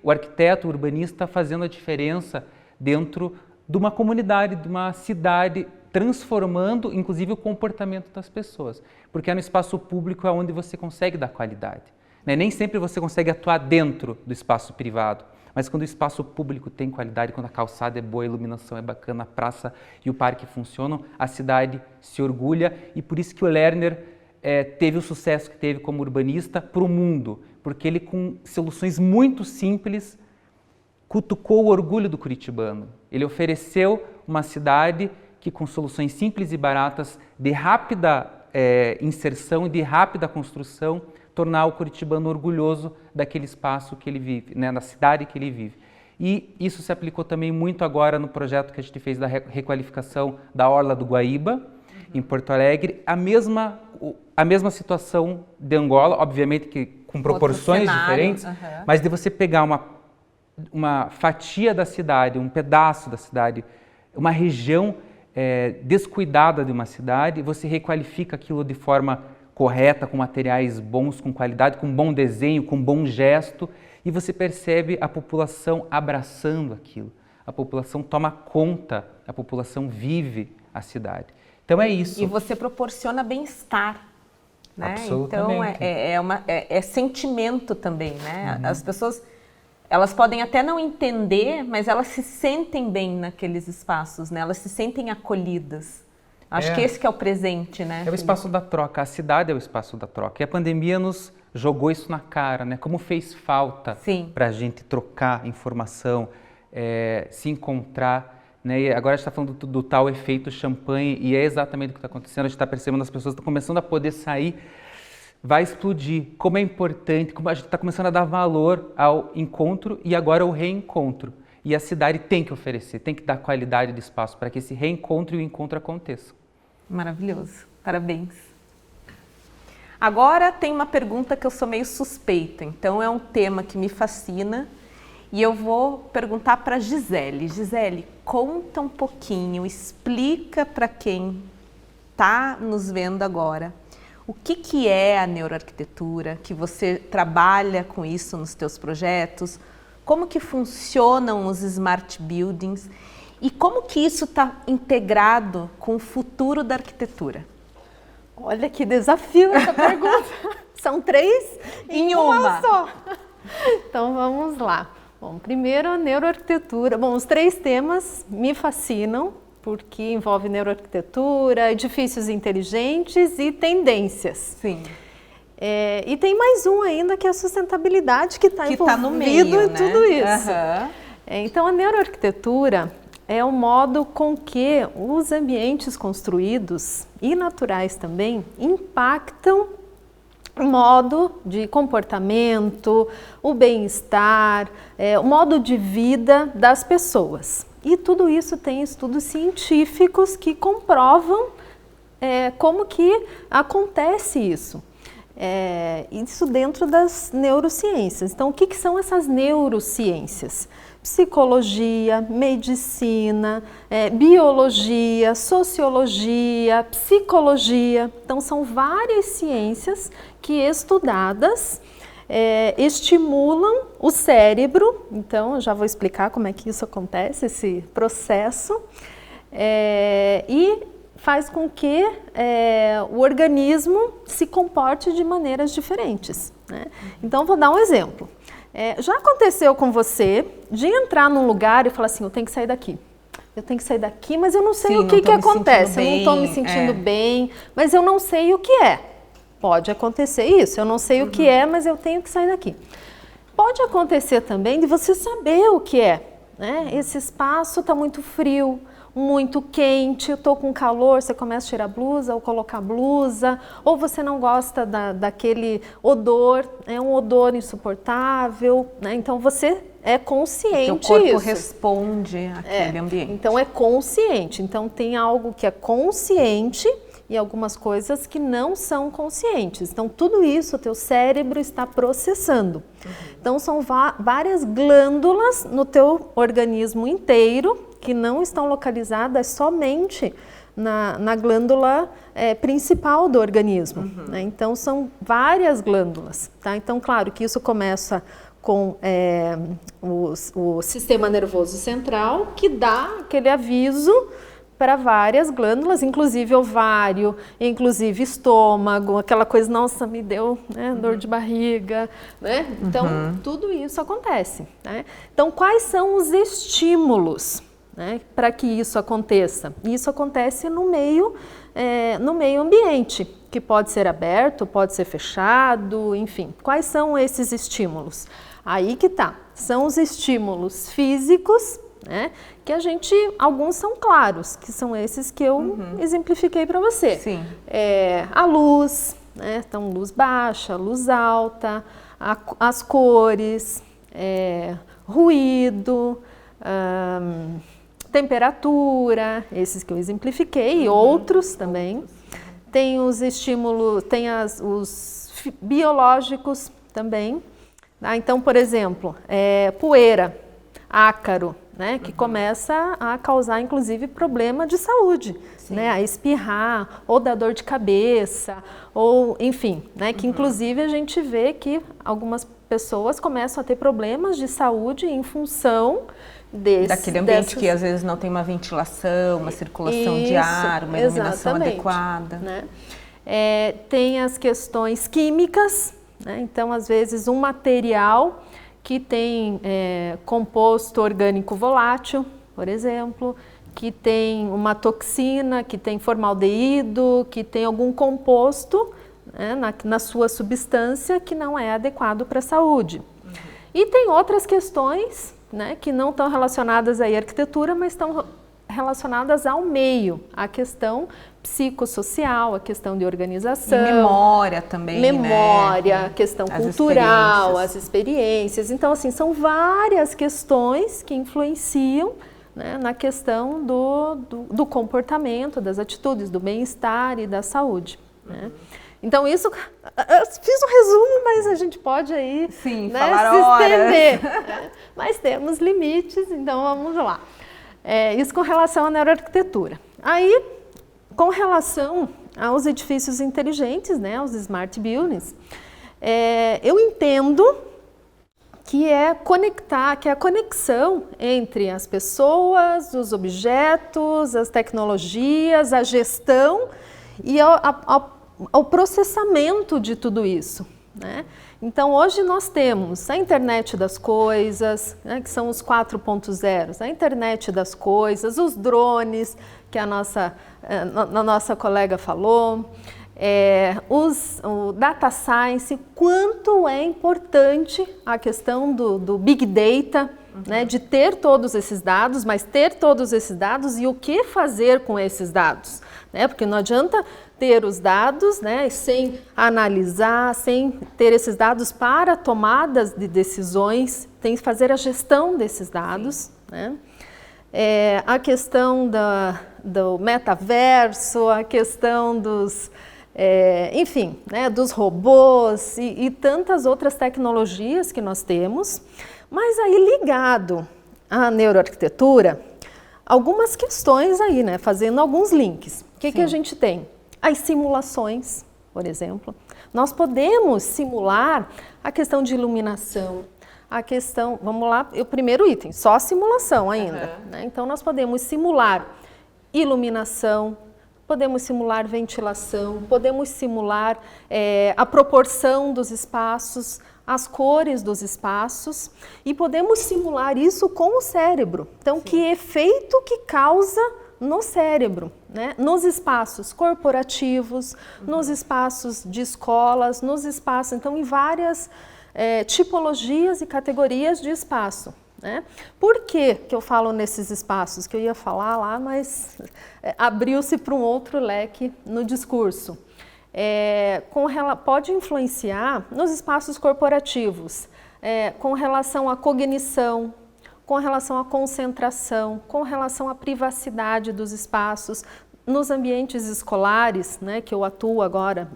Speaker 3: o arquiteto, o urbanista, fazendo a diferença dentro de uma comunidade, de uma cidade, transformando, inclusive, o comportamento das pessoas. Porque é no espaço público onde você consegue dar qualidade. Né? Nem sempre você consegue atuar dentro do espaço privado. Mas quando o espaço público tem qualidade, quando a calçada é boa, a iluminação é bacana, a praça e o parque funcionam, a cidade se orgulha. E por isso que o Lerner teve o sucesso que teve como urbanista para o mundo. Porque ele, com soluções muito simples, cutucou o orgulho do curitibano. Ele ofereceu uma cidade que, com soluções simples e baratas, de rápida inserção e de rápida construção, tornar o curitibano orgulhoso daquele espaço que ele vive, né, na cidade que ele vive. E isso se aplicou também muito agora no projeto que a gente fez da requalificação da Orla do Guaíba, em Porto Alegre. A mesma situação de Angola, obviamente que com proporções diferentes, mas de você pegar uma fatia da cidade, um pedaço da cidade, uma região descuidada de uma cidade, você requalifica aquilo de forma correta, com materiais bons, com qualidade, com bom desenho, com bom gesto, e você percebe a população abraçando aquilo. A população toma conta, a população vive a cidade. Então é isso.
Speaker 1: E você proporciona bem-estar, né?
Speaker 3: Absolutamente.
Speaker 1: Então é sentimento também, né? As pessoas, elas podem até não entender, mas elas se sentem bem naqueles espaços, né? Elas se sentem acolhidas. Acho que esse que é o presente, né?
Speaker 3: É o espaço da troca, a cidade é o espaço da troca. E a pandemia nos jogou isso na cara, né? Como fez falta para a gente trocar informação, se encontrar, né? E agora a gente está falando do tal efeito champanhe e é exatamente o que está acontecendo. A gente está percebendo as pessoas estão começando a poder sair, vai explodir. Como é importante, como a gente está começando a dar valor ao encontro e agora ao reencontro. E a cidade tem que oferecer, tem que dar qualidade de espaço para que esse reencontro e o encontro aconteçam.
Speaker 1: Maravilhoso, parabéns. Agora tem uma pergunta que eu sou meio suspeita, então é um tema que me fascina e eu vou perguntar para Gisele. Gisele, conta um pouquinho, explica para quem está nos vendo agora o que é a neuroarquitetura, que você trabalha com isso nos teus projetos, como que funcionam os smart buildings e como que isso está integrado com o futuro da arquitetura?
Speaker 2: Olha que desafio essa pergunta. São 3 em uma só. Então vamos lá. Bom, primeiro a neuroarquitetura. Bom, os 3 temas me fascinam porque envolve neuroarquitetura, edifícios inteligentes e tendências.
Speaker 1: Sim.
Speaker 2: E tem mais um ainda, que é a sustentabilidade, que está envolvido
Speaker 1: no meio,
Speaker 2: em
Speaker 1: né?
Speaker 2: tudo isso.
Speaker 1: Aham.
Speaker 2: Então, a neuroarquitetura é o modo com que os ambientes construídos e naturais também impactam o modo de comportamento, o bem-estar, o modo de vida das pessoas. E tudo isso tem estudos científicos que comprovam como que acontece isso. Isso dentro das neurociências. Então, o que são essas neurociências? Psicologia, medicina, biologia, sociologia, psicologia. Então, são várias ciências que, estudadas, estimulam o cérebro. Então, eu já vou explicar como é que isso acontece, esse processo. E faz com que o organismo se comporte de maneiras diferentes, né? Então, vou dar um exemplo. Já aconteceu com você de entrar num lugar e falar assim, eu tenho que sair daqui. Eu tenho que sair daqui, mas eu não sei o que acontece. Eu não estou me sentindo bem, mas eu não sei o que é. Pode acontecer isso, eu não sei o que é, mas eu tenho que sair daqui. Pode acontecer também de você saber o que é, né? Esse espaço está muito frio, muito quente, eu estou com calor, você começa a tirar a blusa ou colocar blusa, ou você não gosta daquele odor, é um odor insuportável, né? Então você é consciente disso.
Speaker 1: O corpo responde àquele ambiente.
Speaker 2: Então é consciente, então tem algo que é consciente e algumas coisas que não são conscientes. Então tudo isso o teu cérebro está processando. Então são várias glândulas no teu organismo inteiro que não estão localizadas somente na glândula principal do organismo, né? Então são várias glândulas, tá? Então claro que isso começa com o sistema nervoso central, que dá aquele aviso para várias glândulas, inclusive ovário, inclusive estômago, aquela coisa, nossa, me deu, né, dor de barriga, né? Então tudo isso acontece, né? Então quais são os estímulos, né, para que isso aconteça? Isso acontece no meio ambiente, que pode ser aberto, pode ser fechado, enfim. Quais são esses estímulos? Aí que tá, são os estímulos físicos, né, que alguns são claros, que são esses que eu exemplifiquei para você.
Speaker 1: Sim.
Speaker 2: A luz, né, então luz baixa, luz alta, as cores, ruído, temperatura, esses que eu exemplifiquei, e outros também. Tem os estímulos, tem os biológicos também. Então, por exemplo, poeira, ácaro, né, que começa a causar, inclusive, problema de saúde, né, a espirrar, ou dar dor de cabeça, ou enfim, né, que inclusive a gente vê que algumas pessoas começam a ter problemas de saúde em função
Speaker 1: daquele ambiente que às vezes não tem uma ventilação, uma circulação de ar, uma iluminação adequada.
Speaker 2: Né? Tem as questões químicas, né? Então às vezes um material que tem composto orgânico volátil, por exemplo, que tem uma toxina, que tem formaldeído, que tem algum composto, né, na sua substância que não é adequado para a saúde. E tem outras questões, né, que não estão relacionadas à arquitetura, mas estão relacionadas ao meio, à questão psicossocial, a questão de organização.
Speaker 1: E memória também,
Speaker 2: memória,
Speaker 1: né?
Speaker 2: Questão cultural, as experiências. Então, assim, são várias questões que influenciam, né, na questão do comportamento, das atitudes, do bem-estar e da saúde, né? Então isso, eu fiz um resumo, mas a gente pode aí,
Speaker 1: sim,
Speaker 2: né,
Speaker 1: falar
Speaker 2: se estender, né? Mas temos limites, então vamos lá. Isso com relação à neuroarquitetura. Aí, com relação aos edifícios inteligentes, né, aos smart buildings, eu entendo que é a conexão entre as pessoas, os objetos, as tecnologias, a gestão e ao processamento de tudo isso, né? Então, hoje nós temos a internet das coisas, né, que são os 4.0, a internet das coisas, os drones, que a nossa colega falou, o data science, quanto é importante a questão do big data, né, de ter todos esses dados, mas ter todos esses dados e o que fazer com esses dados, né? Porque não adianta ter os dados, né, sem analisar, sem ter esses dados para tomadas de decisões, tem que fazer a gestão desses dados, né? A questão do metaverso, a questão dos, enfim, né, dos robôs e tantas outras tecnologias que nós temos. Mas aí ligado à neuroarquitetura, algumas questões aí, né, fazendo alguns links. O que a gente tem? As simulações, por exemplo. Nós podemos simular a questão de iluminação, a questão, vamos lá, o primeiro item, só simulação ainda. Né? Então nós podemos simular iluminação, podemos simular ventilação, podemos simular a proporção dos espaços, as cores dos espaços e podemos simular isso com o cérebro. Então, que efeito que causa no cérebro, né? Nos espaços corporativos, nos espaços de escolas, nos espaços, então, em várias tipologias e categorias de espaço. Né? Por que eu falo nesses espaços? Que eu ia falar lá, mas abriu-se para um outro leque no discurso. Pode influenciar nos espaços corporativos, com relação à cognição, com relação à concentração, com relação à privacidade dos espaços, nos ambientes escolares, né, que eu atuo agora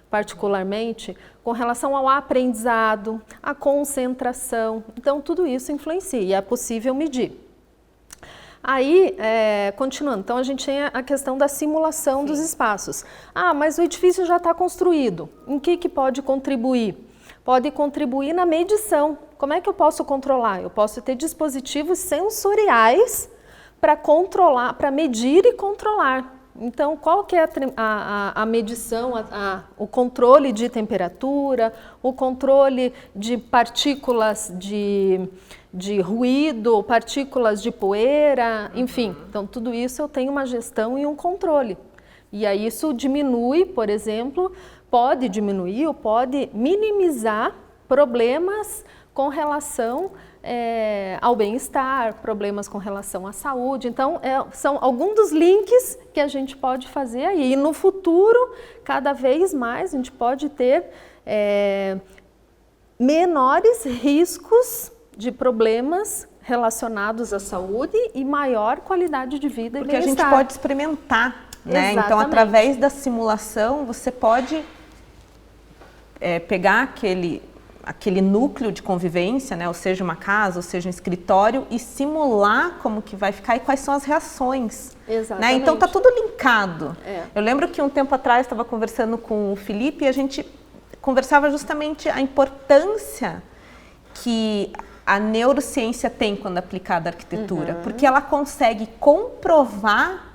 Speaker 2: particularmente, com relação ao aprendizado, à concentração. Então, tudo isso influencia e é possível medir. Aí, continuando, então a gente tem a questão da simulação dos espaços. Ah, mas o edifício já está construído. Em que pode contribuir? Pode contribuir na medição. Como é que eu posso controlar? Eu posso ter dispositivos sensoriais para controlar, para medir e controlar. Então, qual que é a medição, o controle de temperatura, o controle de partículas de ruído, partículas de poeira, enfim. Então, tudo isso eu tenho uma gestão e um controle. E aí isso diminui, por exemplo, pode diminuir ou pode minimizar problemas com relação ao bem-estar, problemas com relação à saúde. Então, são alguns dos links que a gente pode fazer aí. E no futuro, cada vez mais, a gente pode ter menores riscos de problemas relacionados à saúde e maior qualidade de vida e bem-estar.
Speaker 1: Porque a gente pode experimentar, né? Então, através da simulação, você pode pegar aquele núcleo de convivência, né? Ou seja, uma casa, ou seja, um escritório, e simular como que vai ficar e quais são as reações.
Speaker 2: Exatamente.
Speaker 1: Né? Então, está tudo linkado. Eu lembro que um tempo atrás estava conversando com o Felipe e a gente conversava justamente a importância que a neurociência tem quando aplicada à arquitetura, porque ela consegue comprovar,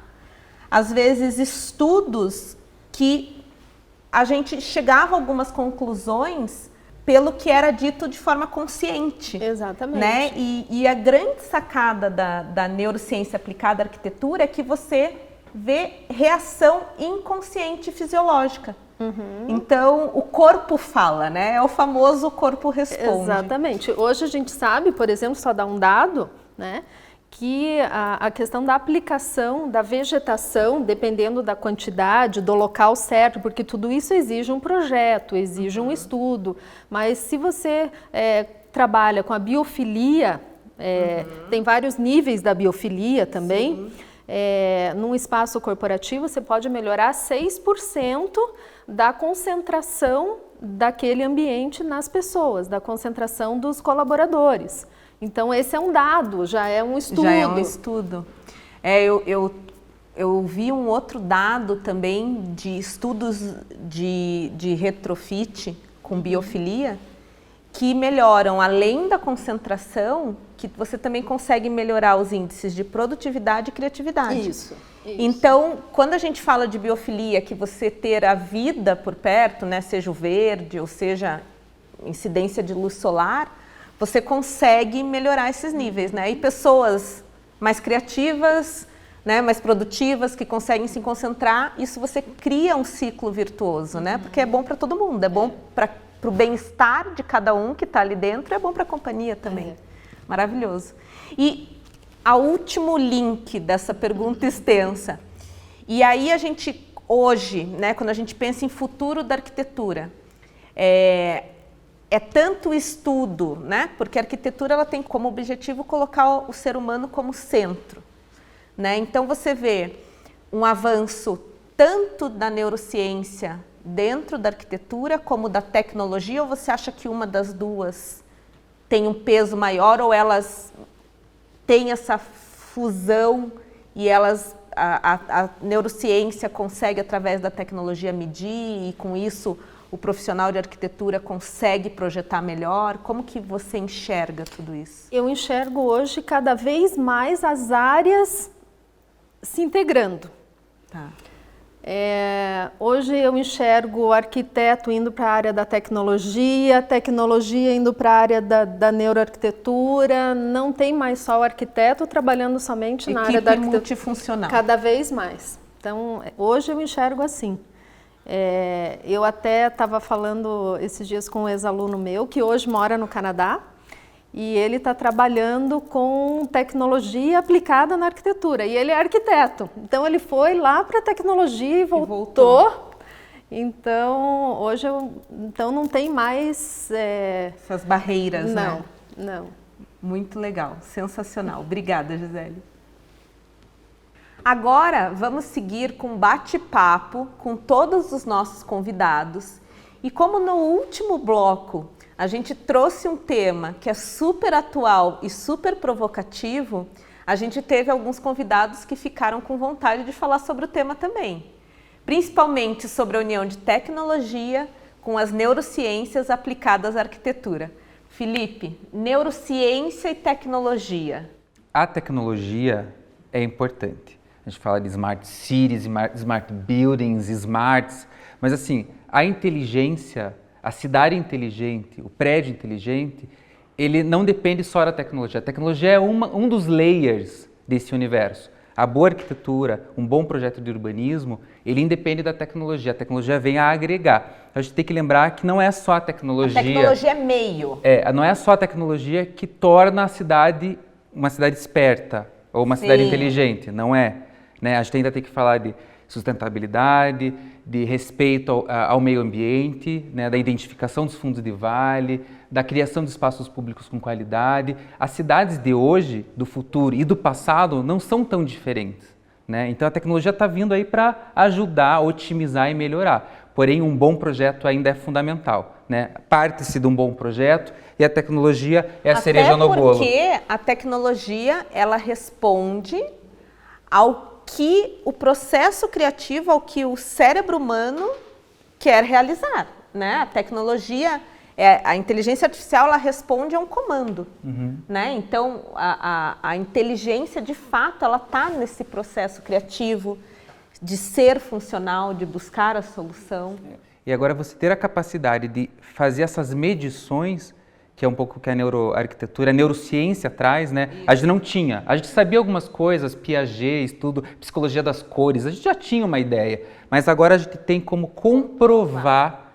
Speaker 1: às vezes, estudos que a gente chegava a algumas conclusões pelo que era dito de forma consciente.
Speaker 2: Exatamente.
Speaker 1: Né? E a grande sacada da neurociência aplicada à arquitetura é que você vê reação inconsciente fisiológica. Então, o corpo fala, né? É o famoso corpo responde.
Speaker 2: Exatamente. Hoje a gente sabe, por exemplo, só dar um dado, né? Que a questão da aplicação da vegetação, dependendo da quantidade, do local certo, porque tudo isso exige um projeto, exige um estudo, mas se você trabalha com a biofilia, tem vários níveis da biofilia também, num espaço corporativo você pode melhorar 6% da concentração daquele ambiente nas pessoas, da concentração dos colaboradores. Então, esse é um dado, já é um estudo.
Speaker 1: Já é um estudo. Eu vi um outro dado também de estudos de retrofit com biofilia que melhoram, além da concentração, que você também consegue melhorar os índices de produtividade e criatividade.
Speaker 2: Isso.
Speaker 1: Então, quando a gente fala de biofilia, que você ter a vida por perto, né, seja o verde ou seja incidência de luz solar, você consegue melhorar esses níveis, né? E pessoas mais criativas, né, mais produtivas, que conseguem se concentrar, isso você cria um ciclo virtuoso, né? Porque é bom para todo mundo, é bom para o bem-estar de cada um que está ali dentro, é bom para a companhia também. Maravilhoso. E o último link dessa pergunta extensa. E aí a gente, hoje, né, quando a gente pensa em futuro da arquitetura, é tanto estudo, né? Porque a arquitetura ela tem como objetivo colocar o ser humano como centro, né? Então você vê um avanço tanto da neurociência dentro da arquitetura como da tecnologia, ou você acha que uma das duas tem um peso maior, ou elas têm essa fusão e a neurociência consegue através da tecnologia medir e com isso o profissional de arquitetura consegue projetar melhor? Como que você enxerga tudo isso?
Speaker 2: Eu enxergo hoje cada vez mais as áreas se integrando.
Speaker 1: Tá.
Speaker 2: Hoje eu enxergo o arquiteto indo para a área da tecnologia, tecnologia indo para a área da neuroarquitetura, não tem mais só o arquiteto trabalhando somente na área da arquitetura.
Speaker 1: Multifuncional.
Speaker 2: Cada vez mais. Então, hoje eu enxergo assim. Eu até estava falando esses dias com um ex-aluno meu, que hoje mora no Canadá, e ele está trabalhando com tecnologia aplicada na arquitetura. E ele é arquiteto. Então, ele foi lá para a tecnologia e voltou. Então, hoje não tem mais...
Speaker 1: essas barreiras, né?
Speaker 2: Não.
Speaker 1: Muito legal, sensacional. Obrigada, Gisele. Agora, vamos seguir com um bate-papo com todos os nossos convidados. E como no último bloco a gente trouxe um tema que é super atual e super provocativo, a gente teve alguns convidados que ficaram com vontade de falar sobre o tema também. Principalmente sobre a união de tecnologia com as neurociências aplicadas à arquitetura. Felipe, neurociência e tecnologia.
Speaker 3: A tecnologia é importante. A gente fala de smart cities, smart buildings, smarts, mas assim, a inteligência, a cidade inteligente, o prédio inteligente, ele não depende só da tecnologia. A tecnologia é um dos layers desse universo. A boa arquitetura, um bom projeto de urbanismo, ele independe da tecnologia. A tecnologia vem a agregar. A gente tem que lembrar que não é só a tecnologia...
Speaker 1: A tecnologia é meio.
Speaker 3: Não é só a tecnologia que torna a cidade uma cidade esperta ou uma cidade inteligente, não é. Né? A gente ainda tem que falar de sustentabilidade, de respeito ao meio ambiente, né? Da identificação dos fundos de vale, da criação de espaços públicos com qualidade. As cidades de hoje, do futuro e do passado não são tão diferentes, né? Então a tecnologia está vindo aí para ajudar, otimizar e melhorar. Porém, um bom projeto ainda é fundamental, né? Parte-se de um bom projeto e a tecnologia é a cereja no bolo.
Speaker 1: Porque a tecnologia, ela responde ao que o processo criativo, ao que o cérebro humano quer realizar, né? A tecnologia, a inteligência artificial, ela responde a um comando, né? Então, a inteligência, de fato, ela está nesse processo criativo de ser funcional, de buscar a solução.
Speaker 3: E agora você ter a capacidade de fazer essas medições, que é um pouco que a neuroarquitetura, a neurociência traz, né? A gente não tinha. A gente sabia algumas coisas, Piaget, estudo, psicologia das cores, a gente já tinha uma ideia. Mas agora a gente tem como comprovar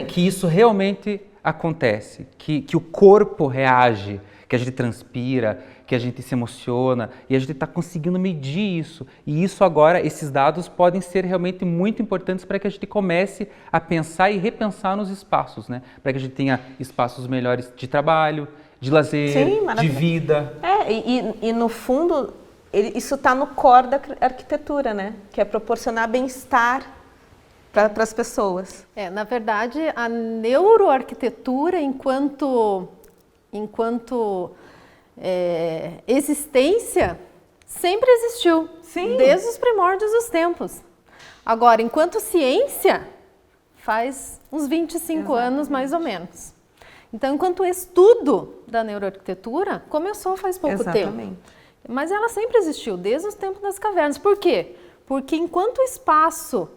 Speaker 3: que isso realmente acontece, que o corpo reage, que a gente transpira, que a gente se emociona, e a gente está conseguindo medir isso. E isso agora, esses dados podem ser realmente muito importantes para que a gente comece a pensar e repensar nos espaços, né? Para que a gente tenha espaços melhores de trabalho, de lazer, de vida.
Speaker 1: E no fundo, isso está no core da arquitetura, né? Que é proporcionar bem-estar para as pessoas.
Speaker 2: Na verdade, a neuroarquitetura, enquanto existência, sempre existiu, desde os primórdios dos tempos. Agora, enquanto ciência, faz uns 25 anos mais ou menos. Então, enquanto estudo da neuroarquitetura, começou faz pouco tempo. Mas ela sempre existiu, desde os tempos das cavernas. Por quê? Porque enquanto espaço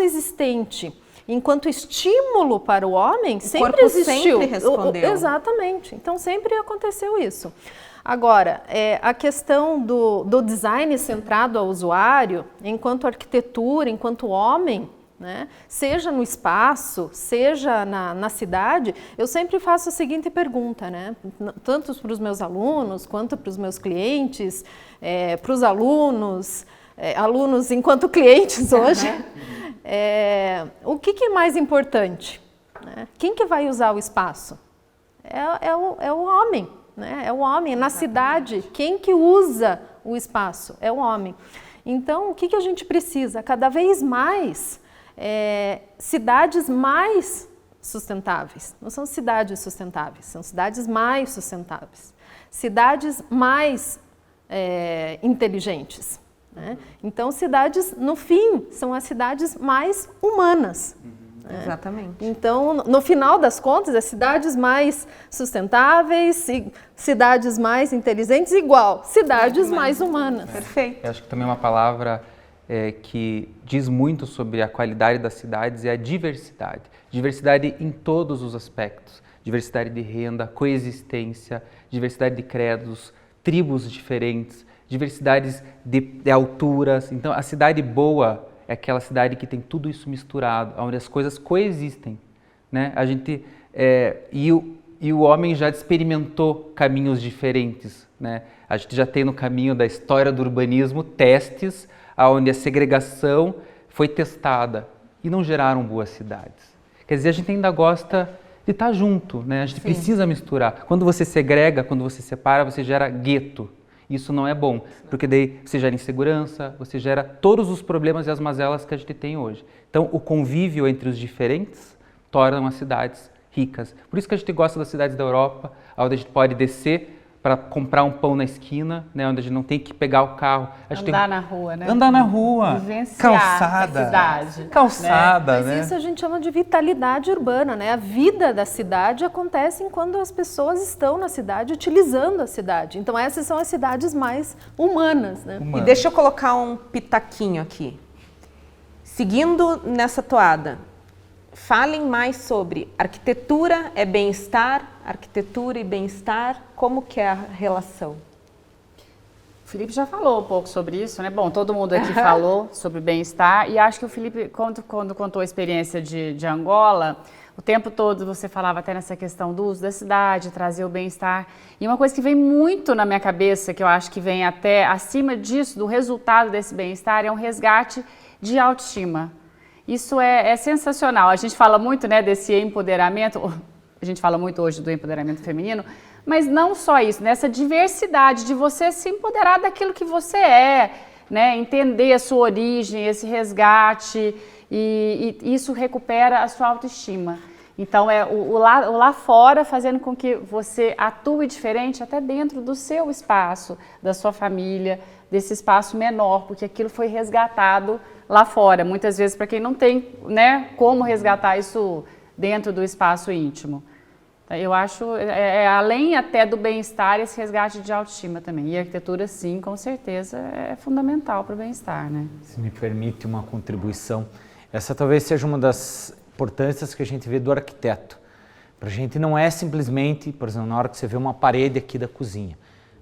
Speaker 2: existente, enquanto estímulo para o homem, sempre existiu.
Speaker 1: Sempre respondeu.
Speaker 2: Exatamente. Então, sempre aconteceu isso. Agora, a questão do design centrado ao usuário, enquanto arquitetura, enquanto homem, né, seja no espaço, seja na cidade, eu sempre faço a seguinte pergunta, né, tanto para os meus alunos, quanto para os meus clientes, para os alunos enquanto clientes hoje, o que é mais importante? Né? Quem que vai usar o espaço? É o homem, né? É o homem. Na cidade, quem que usa o espaço? É o homem. Então, o que a gente precisa? Cada vez mais cidades mais sustentáveis. Não são cidades sustentáveis, são cidades mais sustentáveis. Cidades mais inteligentes. Né? Então, cidades, no fim, são as cidades mais humanas.
Speaker 1: Exatamente.
Speaker 2: Então, no final das contas, as cidades mais sustentáveis, cidades mais inteligentes, igual, cidades mais humanas.
Speaker 1: Perfeito.
Speaker 3: Eu acho que também uma palavra que diz muito sobre a qualidade das cidades é a diversidade. Diversidade em todos os aspectos. Diversidade de renda, coexistência, diversidade de credos, tribos diferentes, diversidades de alturas. Então, a cidade boa é aquela cidade que tem tudo isso misturado, onde as coisas coexistem, né? A gente e o homem já experimentou caminhos diferentes, né? A gente já tem no caminho da história do urbanismo testes onde a segregação foi testada e não geraram boas cidades. Quer dizer, a gente ainda gosta de estar junto, né? A gente precisa misturar. Quando você segrega, quando você separa, você gera gueto. Isso não é bom, porque daí você gera insegurança, você gera todos os problemas e as mazelas que a gente tem hoje. Então, o convívio entre os diferentes torna as cidades ricas. Por isso que a gente gosta das cidades da Europa, onde a gente pode descer para comprar um pão na esquina, né, onde a gente não tem que pegar o carro.
Speaker 5: Andar na rua, né?
Speaker 3: Andar na rua,
Speaker 5: vivenciar
Speaker 3: calçada,
Speaker 5: a cidade.
Speaker 3: Calçada, né?
Speaker 2: Mas isso a gente chama de vitalidade urbana, né? A vida da cidade acontece quando as pessoas estão na cidade, utilizando a cidade. Então essas são as cidades mais humanas, né?
Speaker 1: E deixa eu colocar um pitaquinho aqui. Seguindo nessa toada, falem mais sobre arquitetura é bem-estar, arquitetura e bem-estar, como que é a relação?
Speaker 5: O Felipe já falou um pouco sobre isso, né? Bom, todo mundo aqui falou sobre bem-estar e acho que o Felipe, quando contou a experiência de Angola, o tempo todo você falava até nessa questão do uso da cidade, trazer o bem-estar. E uma coisa que vem muito na minha cabeça, que eu acho que vem até acima disso, do resultado desse bem-estar, é um resgate de autoestima. Isso é sensacional. A gente fala muito, né, desse empoderamento, a gente fala muito hoje do empoderamento feminino, mas não só isso, nessa diversidade de você se empoderar daquilo que você é, né, entender a sua origem, esse resgate, e isso recupera a sua autoestima. Então, o lá fora fazendo com que você atue diferente até dentro do seu espaço, da sua família, desse espaço menor, porque aquilo foi resgatado lá fora. Muitas vezes, para quem não tem, né, como resgatar isso dentro do espaço íntimo. Eu acho, além até do bem-estar, esse resgate de autoestima também. E a arquitetura, sim, com certeza, é fundamental para o bem-estar, né?
Speaker 4: Se me permite uma contribuição, essa talvez seja uma das importâncias que a gente vê do arquiteto. Para a gente não é simplesmente, por exemplo, na hora que você vê uma parede aqui da cozinha,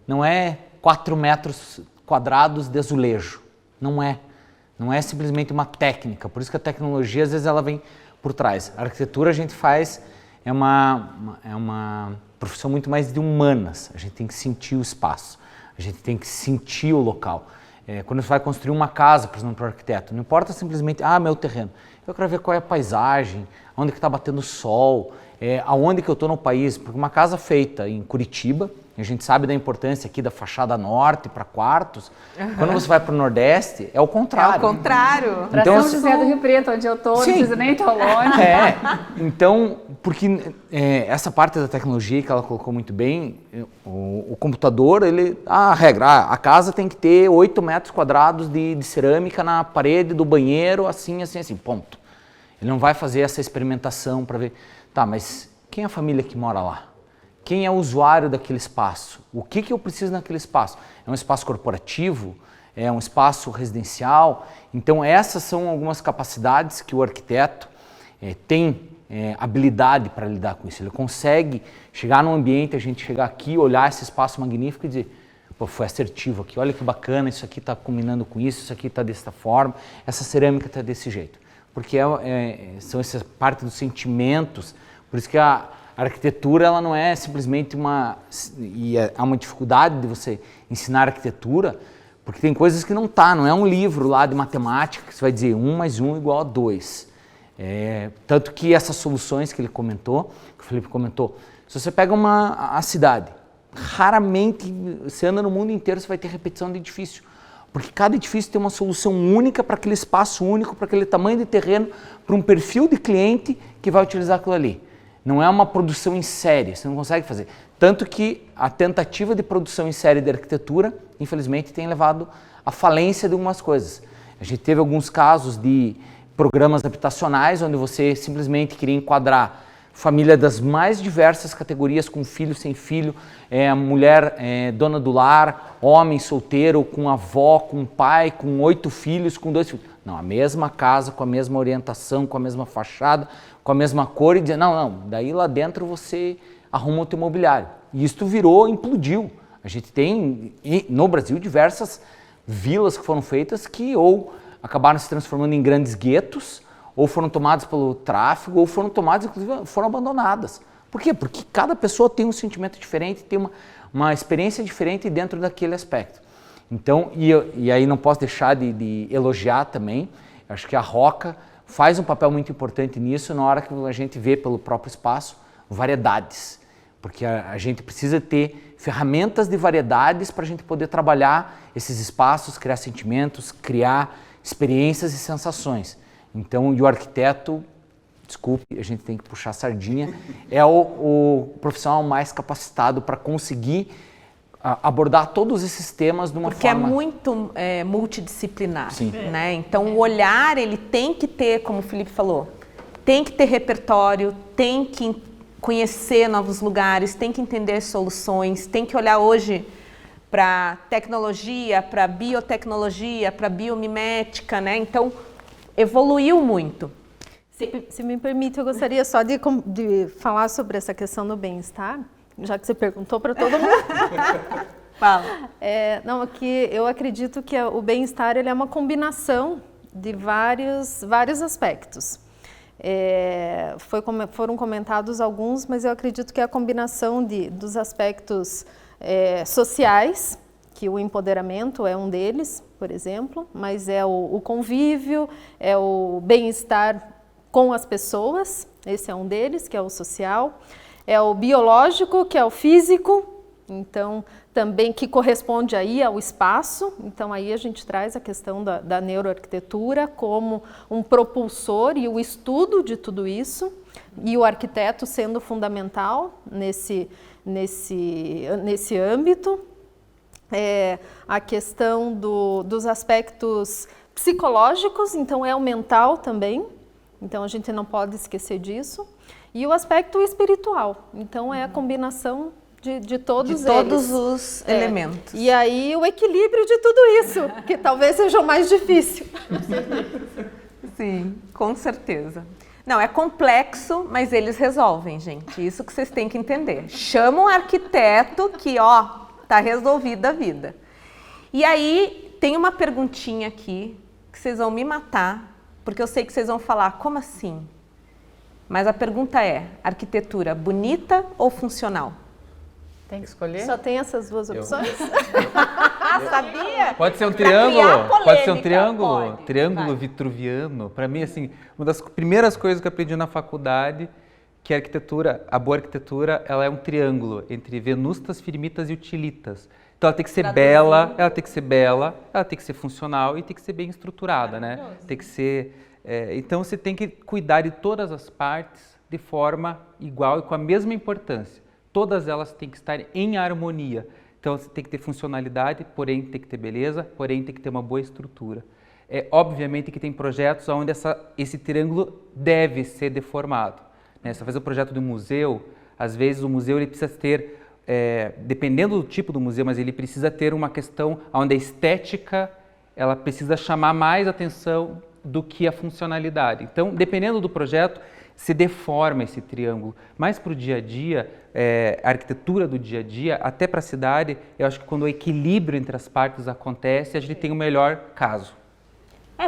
Speaker 4: não é 4 metros quadrados de azulejo, não é. Não é simplesmente uma técnica, por isso que a tecnologia às vezes ela vem por trás. A arquitetura a gente faz, é uma profissão muito mais de humanas, a gente tem que sentir o espaço, a gente tem que sentir o local. Quando você vai construir uma casa, por exemplo, para o arquiteto, não importa simplesmente, meu terreno, eu quero ver qual é a paisagem, onde que está batendo o sol, aonde que eu estou no país, porque uma casa feita em Curitiba, a gente sabe da importância aqui da fachada norte para quartos. Quando você vai para o Nordeste, é o contrário.
Speaker 1: É o contrário.
Speaker 5: Para
Speaker 4: Então,
Speaker 5: São José do Rio Preto, onde eu estou, não precisa nem tão longe.
Speaker 4: Então, porque essa parte da tecnologia que ela colocou muito bem, o computador, a regra, a casa tem que ter 8 metros quadrados de cerâmica na parede do banheiro, assim, ponto. Ele não vai fazer essa experimentação para ver, tá, mas quem é a família que mora lá? Quem é o usuário daquele espaço? O que eu preciso naquele espaço? É um espaço corporativo? É um espaço residencial? Então essas são algumas capacidades que o arquiteto tem habilidade para lidar com isso. Ele consegue chegar num ambiente, a gente chegar aqui, olhar esse espaço magnífico e dizer, pô, foi assertivo aqui, olha que bacana, isso aqui está combinando com isso aqui está dessa forma, essa cerâmica está desse jeito. Porque são essa parte dos sentimentos, por isso que a arquitetura ela não é simplesmente há uma dificuldade de você ensinar arquitetura, porque tem coisas que não é um livro lá de matemática que você vai dizer 1 mais 1 igual a 2. Tanto que essas soluções que ele comentou, que o Felipe comentou, se você pega a cidade, raramente, você anda no mundo inteiro, você vai ter repetição de edifício. Porque cada edifício tem uma solução única para aquele espaço único, para aquele tamanho de terreno, para um perfil de cliente que vai utilizar aquilo ali. Não é uma produção em série, você não consegue fazer. Tanto que a tentativa de produção em série de arquitetura, infelizmente, tem levado à falência de algumas coisas. A gente teve alguns casos de programas habitacionais, onde você simplesmente queria enquadrar família das mais diversas categorias, com filho, sem filho, mulher dona do lar, homem solteiro, com avó, com pai, com 8 filhos, com 2 filhos. Não, a mesma casa, com a mesma orientação, com a mesma fachada, com a mesma cor, e dizer, não, daí lá dentro você arruma outro imobiliário. E isto implodiu. A gente tem, no Brasil, diversas vilas que foram feitas que ou acabaram se transformando em grandes guetos, ou foram tomadas pelo tráfego, ou foram tomadas, inclusive, foram abandonadas. Por quê? Porque cada pessoa tem um sentimento diferente, tem uma experiência diferente dentro daquele aspecto. Então, e aí não posso deixar de elogiar também, acho que a Roca faz um papel muito importante nisso na hora que a gente vê pelo próprio espaço variedades. Porque a gente precisa ter ferramentas de variedades para a gente poder trabalhar esses espaços, criar sentimentos, criar experiências e sensações. Então, e o arquiteto, desculpe, a gente tem que puxar a sardinha, é o profissional mais capacitado para conseguir abordar todos esses temas de uma
Speaker 1: Porque
Speaker 4: forma...
Speaker 1: é muito multidisciplinar,
Speaker 4: Sim.
Speaker 1: né? Então, o olhar, ele tem que ter, como o Felipe falou, tem que ter repertório, tem que conhecer novos lugares, tem que entender soluções, tem que olhar hoje para tecnologia, para biotecnologia, para biomimética, né? Então, evoluiu muito.
Speaker 2: Se me permite, eu gostaria só de falar sobre essa questão do bem-estar, já que você perguntou para todo mundo.
Speaker 1: Fala.
Speaker 2: Não, aqui eu acredito que o bem-estar ele é uma combinação de vários aspectos. Foram comentados alguns, mas eu acredito que é a combinação dos aspectos sociais, que o empoderamento é um deles, por exemplo, mas é o convívio, é o bem-estar com as pessoas, esse é um deles, que é o social, é o biológico, que é o físico, então também que corresponde aí ao espaço, então aí a gente traz a questão da neuroarquitetura como um propulsor e o estudo de tudo isso, e o arquiteto sendo fundamental nesse âmbito. A questão dos aspectos psicológicos, então é o mental também, então a gente não pode esquecer disso, e o aspecto espiritual, então é a combinação de todos
Speaker 1: os elementos.
Speaker 2: E aí o equilíbrio de tudo isso, que talvez seja o mais difícil.
Speaker 1: Sim, com certeza. Não, é complexo, mas eles resolvem, gente, isso que vocês têm que entender. Chama um arquiteto que, tá resolvida a vida. E aí, tem uma perguntinha aqui, que vocês vão me matar, porque eu sei que vocês vão falar, como assim? Mas a pergunta é, arquitetura bonita ou funcional?
Speaker 5: Tem que escolher?
Speaker 2: Só tem essas duas opções?
Speaker 1: Sabia?
Speaker 3: Pode ser um
Speaker 1: Pra criar
Speaker 3: triângulo, pode ser um
Speaker 1: polêmica,
Speaker 3: triângulo,
Speaker 1: pode.
Speaker 3: triângulo
Speaker 1: Vai.
Speaker 3: vitruviano. Para mim, assim, uma das primeiras coisas que eu aprendi na faculdade, que a boa arquitetura, ela é um triângulo entre venustas, firmitas e utilitas. Então ela tem que ser bela, ela tem que ser funcional e tem que ser bem estruturada, né? Tem que ser... então você tem que cuidar de todas as partes de forma igual e com a mesma importância. Todas elas têm que estar em harmonia. Então você tem que ter funcionalidade, porém tem que ter beleza, porém tem que ter uma boa estrutura. Obviamente que tem projetos onde esse triângulo deve ser deformado. Né? Você vai fazer um projeto de um museu, às vezes o museu ele precisa ter, dependendo do tipo do museu, mas ele precisa ter uma questão onde a estética ela precisa chamar mais atenção do que a funcionalidade. Então, dependendo do projeto, se deforma esse triângulo. Mas para o dia a dia, a arquitetura do dia a dia, até para a cidade, eu acho que quando o equilíbrio entre as partes acontece, a gente tem o melhor caso.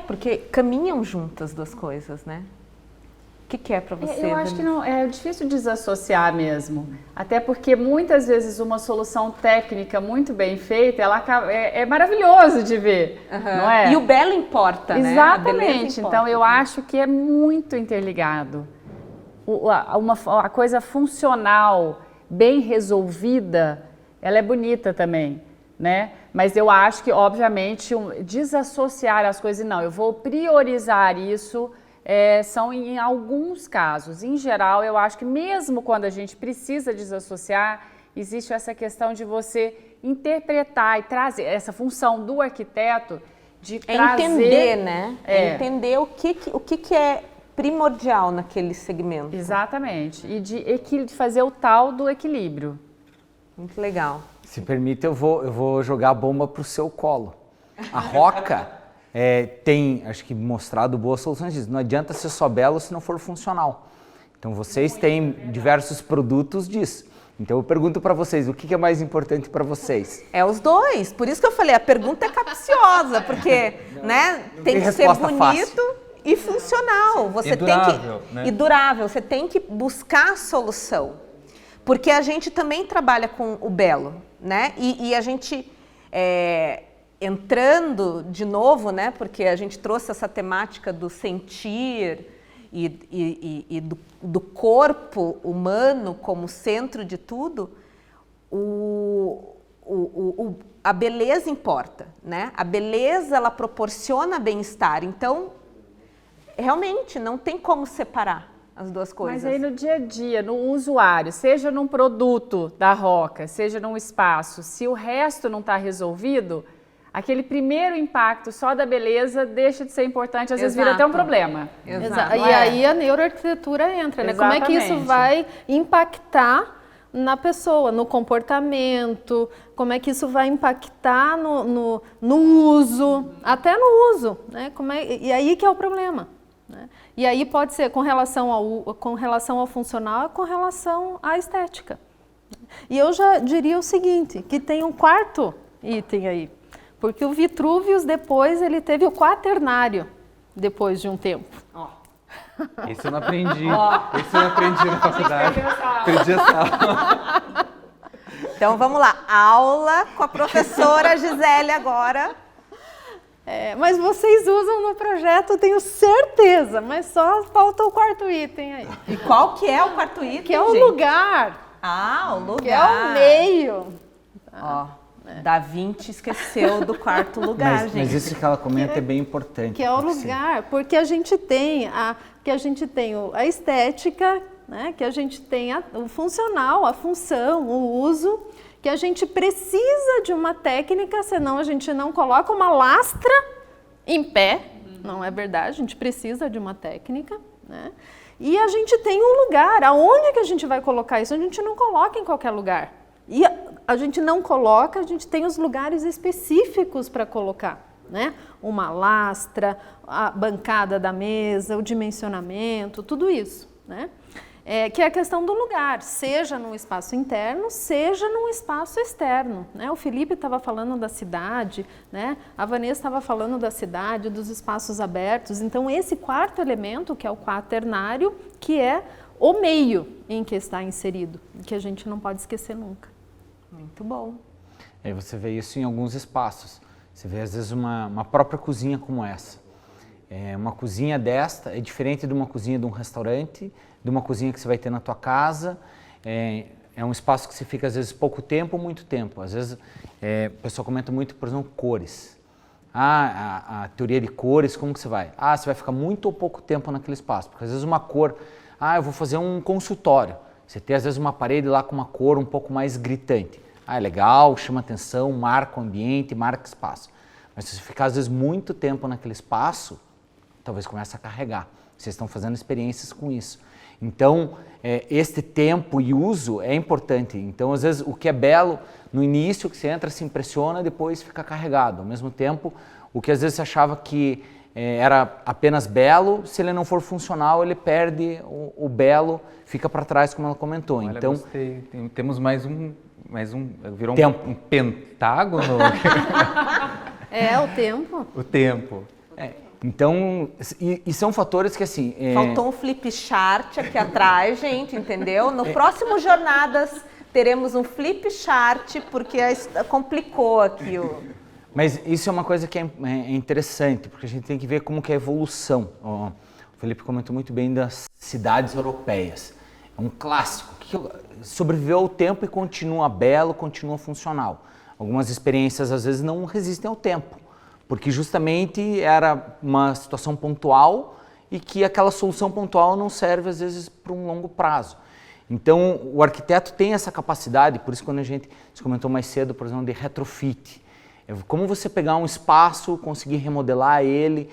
Speaker 1: Porque caminham juntas as duas coisas, né? O que é para você?
Speaker 5: Eu acho que não, é difícil desassociar mesmo. Até porque muitas vezes uma solução técnica muito bem feita, ela é maravilhoso de ver, não é?
Speaker 1: E o belo importa, né?
Speaker 5: Exatamente. Então eu acho que é muito interligado. A coisa funcional, bem resolvida, ela é bonita também, né? Mas eu acho que, obviamente, desassociar as coisas, não, eu vou priorizar isso. São em alguns casos. Em geral, eu acho que mesmo quando a gente precisa desassociar, existe essa questão de você interpretar e trazer essa função do arquiteto de trazer...
Speaker 1: entender, né? Entender o que é primordial naquele segmento.
Speaker 5: Exatamente. E de fazer o tal do equilíbrio.
Speaker 1: Muito legal.
Speaker 4: Se permite, eu vou jogar a bomba para o seu colo. A Roca... tem, acho que, mostrado boas soluções disso. Não adianta ser só belo se não for funcional. Então, vocês têm diversos produtos disso. Então, eu pergunto para vocês, o que é mais importante para vocês?
Speaker 1: Os dois. Por isso que eu falei, a pergunta é capciosa, porque né, tem que ser bonito fácil. E funcional. Você
Speaker 3: durável,
Speaker 1: tem que, e durável. Você tem que buscar a solução. Porque a gente também trabalha com o belo, né? E a gente... entrando de novo, né, porque a gente trouxe essa temática do sentir e do corpo humano como centro de tudo, a beleza importa, né? A beleza, ela proporciona bem-estar. Então, realmente, não tem como separar as duas coisas.
Speaker 5: Mas aí no dia a dia, no usuário, seja num produto da Roca, seja num espaço, se o resto não está resolvido... aquele primeiro impacto só da beleza deixa de ser importante, às vezes vira até um problema.
Speaker 2: Exato. E aí a neuroarquitetura entra, né? Como é que isso vai impactar na pessoa, no comportamento, como é que isso vai impactar no uso, até no uso, né? E aí que é o problema, né? E aí pode ser com relação ao funcional, com relação à estética. E eu já diria o seguinte, que tem um quarto item aí, porque o Vitruvius depois ele teve o quaternário, depois de um tempo.
Speaker 3: Esse eu não aprendi, esse eu não aprendi na faculdade. Perdi essa aula.
Speaker 1: Então vamos lá, aula com a professora Gisele agora.
Speaker 2: Mas vocês usam no projeto, tenho certeza, mas só falta o quarto item aí.
Speaker 1: E qual que é o quarto item,
Speaker 2: que é o
Speaker 1: gente?
Speaker 2: Lugar.
Speaker 1: Ah, o lugar.
Speaker 2: Que é o meio.
Speaker 1: Da Vinci esqueceu do quarto lugar, gente.
Speaker 4: Mas isso que ela comenta é bem importante.
Speaker 2: Que é o lugar, porque a gente tem a estética, né? Que a gente tem o funcional, a função, o uso, que a gente precisa de uma técnica, senão a gente não coloca uma lastra em pé, não é verdade? A gente precisa de uma técnica, né? E a gente tem um lugar, aonde que a gente vai colocar isso? A gente não coloca em qualquer lugar. E a gente não coloca, a gente tem os lugares específicos para colocar, né? Uma lastra, a bancada da mesa, o dimensionamento, tudo isso, né? Que é a questão do lugar, seja num espaço interno, seja num espaço externo, né? O Felipe estava falando da cidade, né? A Vanessa estava falando da cidade, dos espaços abertos. Então, esse quarto elemento, que é o quaternário, que é o meio em que está inserido, que a gente não pode esquecer nunca.
Speaker 1: Muito bom.
Speaker 4: Aí você vê isso em alguns espaços. Você vê, às vezes, uma própria cozinha como essa. Uma cozinha desta é diferente de uma cozinha de um restaurante, de uma cozinha que você vai ter na tua casa. É um espaço que você fica, às vezes, pouco tempo ou muito tempo. Às vezes, o pessoal comenta muito, por exemplo, cores. A teoria de cores, como que você vai? Você vai ficar muito ou pouco tempo naquele espaço. Porque, às vezes, uma cor... eu vou fazer um consultório. Você tem, às vezes, uma parede lá com uma cor um pouco mais gritante. É legal, chama atenção, marca o ambiente, marca espaço. Mas se você ficar, às vezes, muito tempo naquele espaço, talvez comece a carregar. Vocês estão fazendo experiências com isso. Então, este tempo e uso é importante. Então, às vezes, o que é belo, no início, que você entra, se impressiona, depois fica carregado. Ao mesmo tempo, o que às vezes você achava que era apenas belo, se ele não for funcional, ele perde o belo, fica para trás, como ela comentou.
Speaker 3: Olha,
Speaker 4: então,
Speaker 3: gostei. Temos mais um virou
Speaker 4: tempo.
Speaker 3: Um pentágono.
Speaker 2: É o tempo.
Speaker 3: O tempo.
Speaker 4: Então, e são fatores que assim...
Speaker 1: Faltou um flip chart aqui atrás, gente, entendeu? No próximo Jornadas teremos um flip chart, porque complicou aqui o...
Speaker 4: Mas isso é uma coisa que é interessante, porque a gente tem que ver como que é a evolução. O Felipe comentou muito bem das cidades europeias. É um clássico, que sobreviveu ao tempo e continua belo, continua funcional. Algumas experiências, às vezes, não resistem ao tempo, porque justamente era uma situação pontual e que aquela solução pontual não serve, às vezes, para um longo prazo. Então, o arquiteto tem essa capacidade, por isso quando você comentou mais cedo, por exemplo, de retrofit. Como você pegar um espaço, conseguir remodelar ele,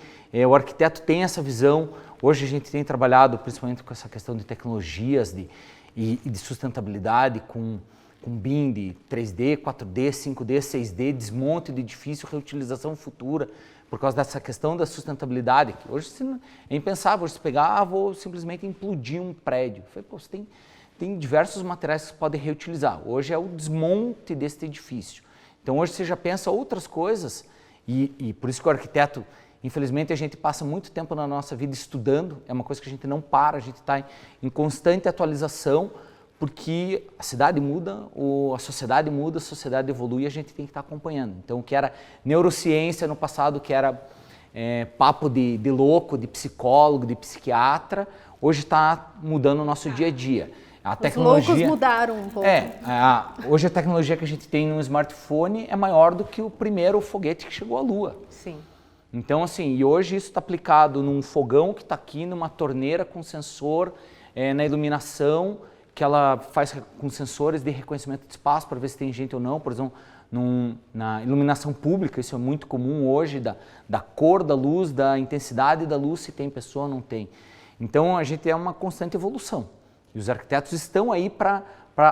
Speaker 4: o arquiteto tem essa visão. Hoje a gente tem trabalhado principalmente com essa questão de tecnologias e de sustentabilidade, com BIM de 3D, 4D, 5D, 6D, desmonte de edifício, reutilização futura, por causa dessa questão da sustentabilidade. Que hoje é impensável você pegar, vou simplesmente implodir um prédio. Você tem diversos materiais que você pode reutilizar. Hoje é o desmonte desse edifício. Então hoje você já pensa outras coisas e por isso que o arquiteto, infelizmente, a gente passa muito tempo na nossa vida estudando, é uma coisa que a gente não para, a gente está em constante atualização, porque a cidade muda, a sociedade evolui e a gente tem que estar acompanhando. Então o que era neurociência no passado, que era papo de louco, de psicólogo, de psiquiatra, hoje está mudando o nosso dia a dia. A tecnologia,
Speaker 2: os loucos mudaram um pouco.
Speaker 4: Hoje a tecnologia que a gente tem no smartphone é maior do que o primeiro foguete que chegou à Lua.
Speaker 1: Sim.
Speaker 4: Então, assim, e hoje isso está aplicado num fogão que está aqui, numa torneira com sensor, na iluminação, que ela faz com sensores de reconhecimento de espaço para ver se tem gente ou não. Por exemplo, na iluminação pública, isso é muito comum hoje, da cor da luz, da intensidade da luz, se tem pessoa ou não tem. Então, a gente é uma constante evolução. E os arquitetos estão aí para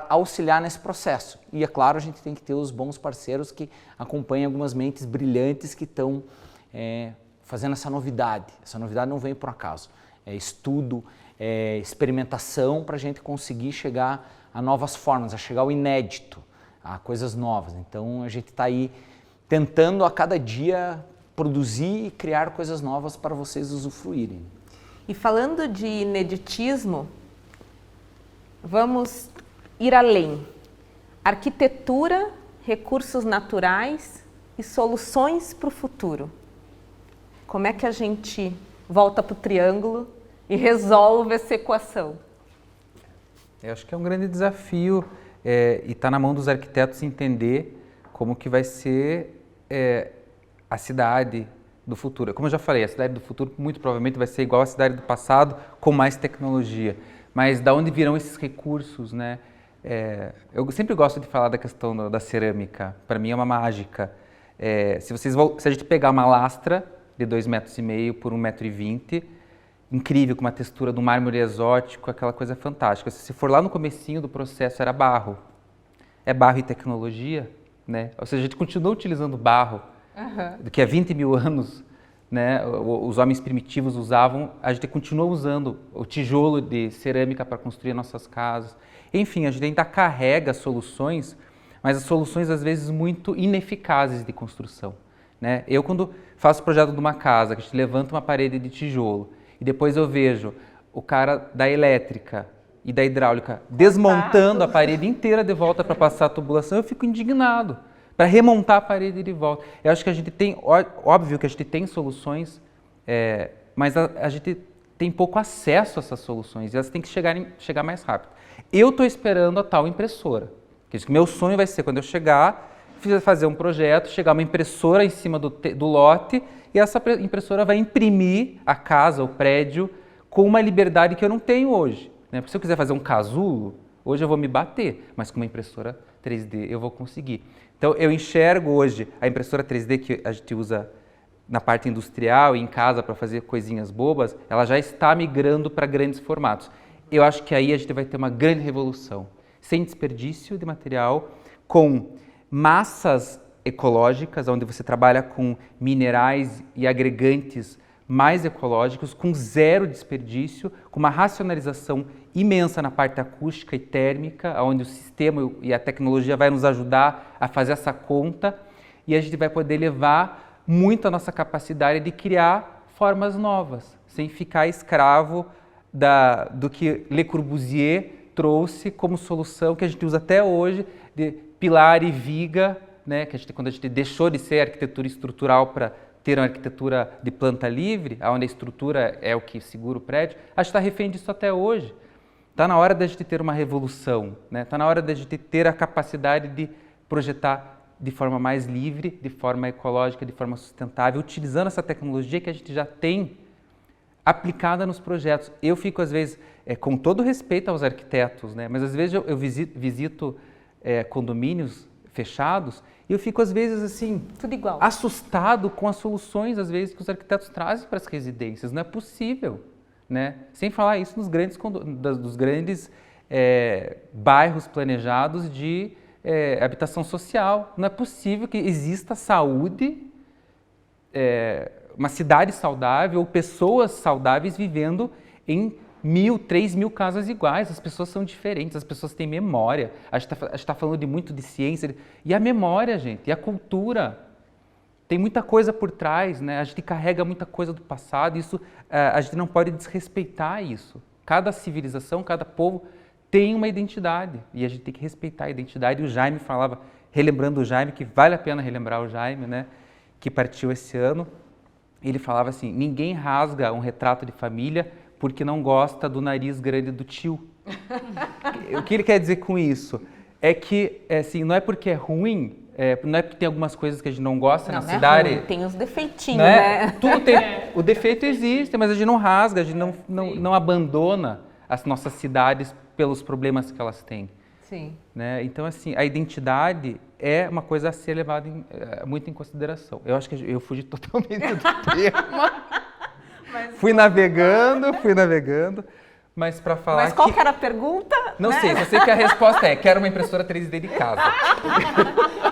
Speaker 4: auxiliar nesse processo. E, é claro, a gente tem que ter os bons parceiros que acompanham algumas mentes brilhantes que estão fazendo essa novidade. Essa novidade não vem por acaso. É estudo, experimentação para a gente conseguir chegar a novas formas, a chegar ao inédito, a coisas novas. Então, a gente está aí tentando a cada dia produzir e criar coisas novas para vocês usufruírem.
Speaker 1: E falando de ineditismo, vamos ir além. Arquitetura, recursos naturais e soluções para o futuro. Como é que a gente volta para o triângulo e resolve essa equação?
Speaker 3: Eu acho que é um grande desafio e está na mão dos arquitetos entender como que vai ser a cidade do futuro. Como eu já falei, a cidade do futuro muito provavelmente vai ser igual à cidade do passado, com mais tecnologia. Mas da onde virão esses recursos, né? Eu sempre gosto de falar da questão da cerâmica. Para mim é uma mágica. Se a gente pegar uma lastra de 2,5 metros por 1,20 m, incrível, com uma textura do mármore exótico, aquela coisa fantástica. Se for lá no comecinho do processo, era barro. É barro e tecnologia, né? Ou seja, a gente continua utilizando barro, do que há 20 mil anos, né, os homens primitivos usavam, a gente continua usando o tijolo de cerâmica para construir nossas casas. Enfim, a gente ainda carrega soluções, mas as soluções às vezes muito ineficazes de construção, né? Eu quando faço o projeto de uma casa, que a gente levanta uma parede de tijolo e depois eu vejo o cara da elétrica e da hidráulica desmontando a parede inteira de volta para passar a tubulação, eu fico indignado. Para remontar a parede de volta. Eu acho que a gente tem, óbvio que a gente tem soluções, mas a gente tem pouco acesso a essas soluções e elas têm que chegar mais rápido. Eu estou esperando a tal impressora. Que meu sonho vai ser, quando eu chegar, fazer um projeto, chegar uma impressora em cima do lote e essa impressora vai imprimir a casa, o prédio, com uma liberdade que eu não tenho hoje, né? Porque se eu quiser fazer um casulo, hoje eu vou me bater, mas com uma impressora 3D eu vou conseguir. Então, eu enxergo hoje a impressora 3D que a gente usa na parte industrial e em casa para fazer coisinhas bobas, ela já está migrando para grandes formatos. Eu acho que aí a gente vai ter uma grande revolução, sem desperdício de material, com massas ecológicas, onde você trabalha com minerais e agregantes mais ecológicos, com zero desperdício, com uma racionalização imensa na parte acústica e térmica, onde o sistema e a tecnologia vai nos ajudar a fazer essa conta, e a gente vai poder levar muito a nossa capacidade de criar formas novas, sem ficar escravo do que Le Corbusier trouxe como solução, que a gente usa até hoje, de pilar e viga, né, que quando a gente deixou de ser arquitetura estrutural para ter uma arquitetura de planta livre, onde a estrutura é o que segura o prédio, a gente está refém disso até hoje. Está na hora da gente ter uma revolução, né? Está na hora da gente ter a capacidade de projetar de forma mais livre, de forma ecológica, de forma sustentável, utilizando essa tecnologia que a gente já tem aplicada nos projetos. Eu fico, às vezes, com todo respeito aos arquitetos, né? Mas às vezes eu visito condomínios fechados e eu fico, às vezes, assim,
Speaker 1: tudo igual,
Speaker 3: assustado com as soluções, às vezes, que os arquitetos trazem para as residências. Não é possível, né? Sem falar isso dos grandes bairros planejados de habitação social. Não é possível que exista saúde, uma cidade saudável ou pessoas saudáveis vivendo em 1.000, 3.000 casas iguais. As pessoas são diferentes, as pessoas têm memória. A gente está falando muito de ciência. E a memória, gente, e a cultura. Tem muita coisa por trás, né? A gente carrega muita coisa do passado, isso, a gente não pode desrespeitar isso. Cada civilização, cada povo tem uma identidade e a gente tem que respeitar a identidade. E o Jaime falava, relembrando o Jaime, que vale a pena relembrar o Jaime, né? Que partiu esse ano, ele falava assim, ninguém rasga um retrato de família porque não gosta do nariz grande do tio. O que ele quer dizer com isso? É que, assim, não é porque é ruim, não é porque tem algumas coisas que a gente não gosta na cidade.
Speaker 1: É ruim, tem os defeitinhos,
Speaker 3: né?
Speaker 1: né?
Speaker 3: Tudo tem, o defeito existe, mas a gente não rasga, a gente não abandona as nossas cidades pelos problemas que elas têm.
Speaker 1: Sim.
Speaker 3: Né? Então, assim, a identidade é uma coisa a ser levada muito em consideração. Eu acho que eu fugi totalmente do tema. Fui navegando, mas para falar
Speaker 1: Mas qual que era a pergunta?
Speaker 3: Não
Speaker 1: né?
Speaker 3: sei, só sei que a resposta é, quero uma impressora 3D de casa.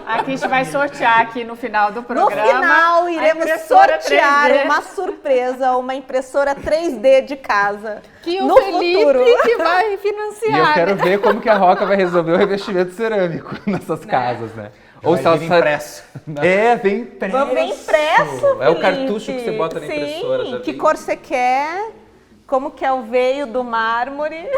Speaker 5: Aqui a gente vai sortear aqui no final do programa.
Speaker 1: No final, iremos
Speaker 5: impressora
Speaker 1: sortear
Speaker 5: 3D.
Speaker 1: uma surpresa, uma impressora 3D de casa.
Speaker 2: Que o
Speaker 1: no
Speaker 2: Felipe
Speaker 1: futuro.
Speaker 2: que vai financiar.
Speaker 3: E eu quero ver como que a Roca vai resolver o revestimento cerâmico nessas casas, né? Ou se ela
Speaker 4: impresso.
Speaker 3: Vem impresso.
Speaker 1: Vem impresso,
Speaker 3: É o
Speaker 1: Felipe.
Speaker 3: cartucho que você bota na impressora.
Speaker 1: Sim,
Speaker 3: já
Speaker 1: que
Speaker 3: vi.
Speaker 1: cor você quer, como que é o veio do mármore.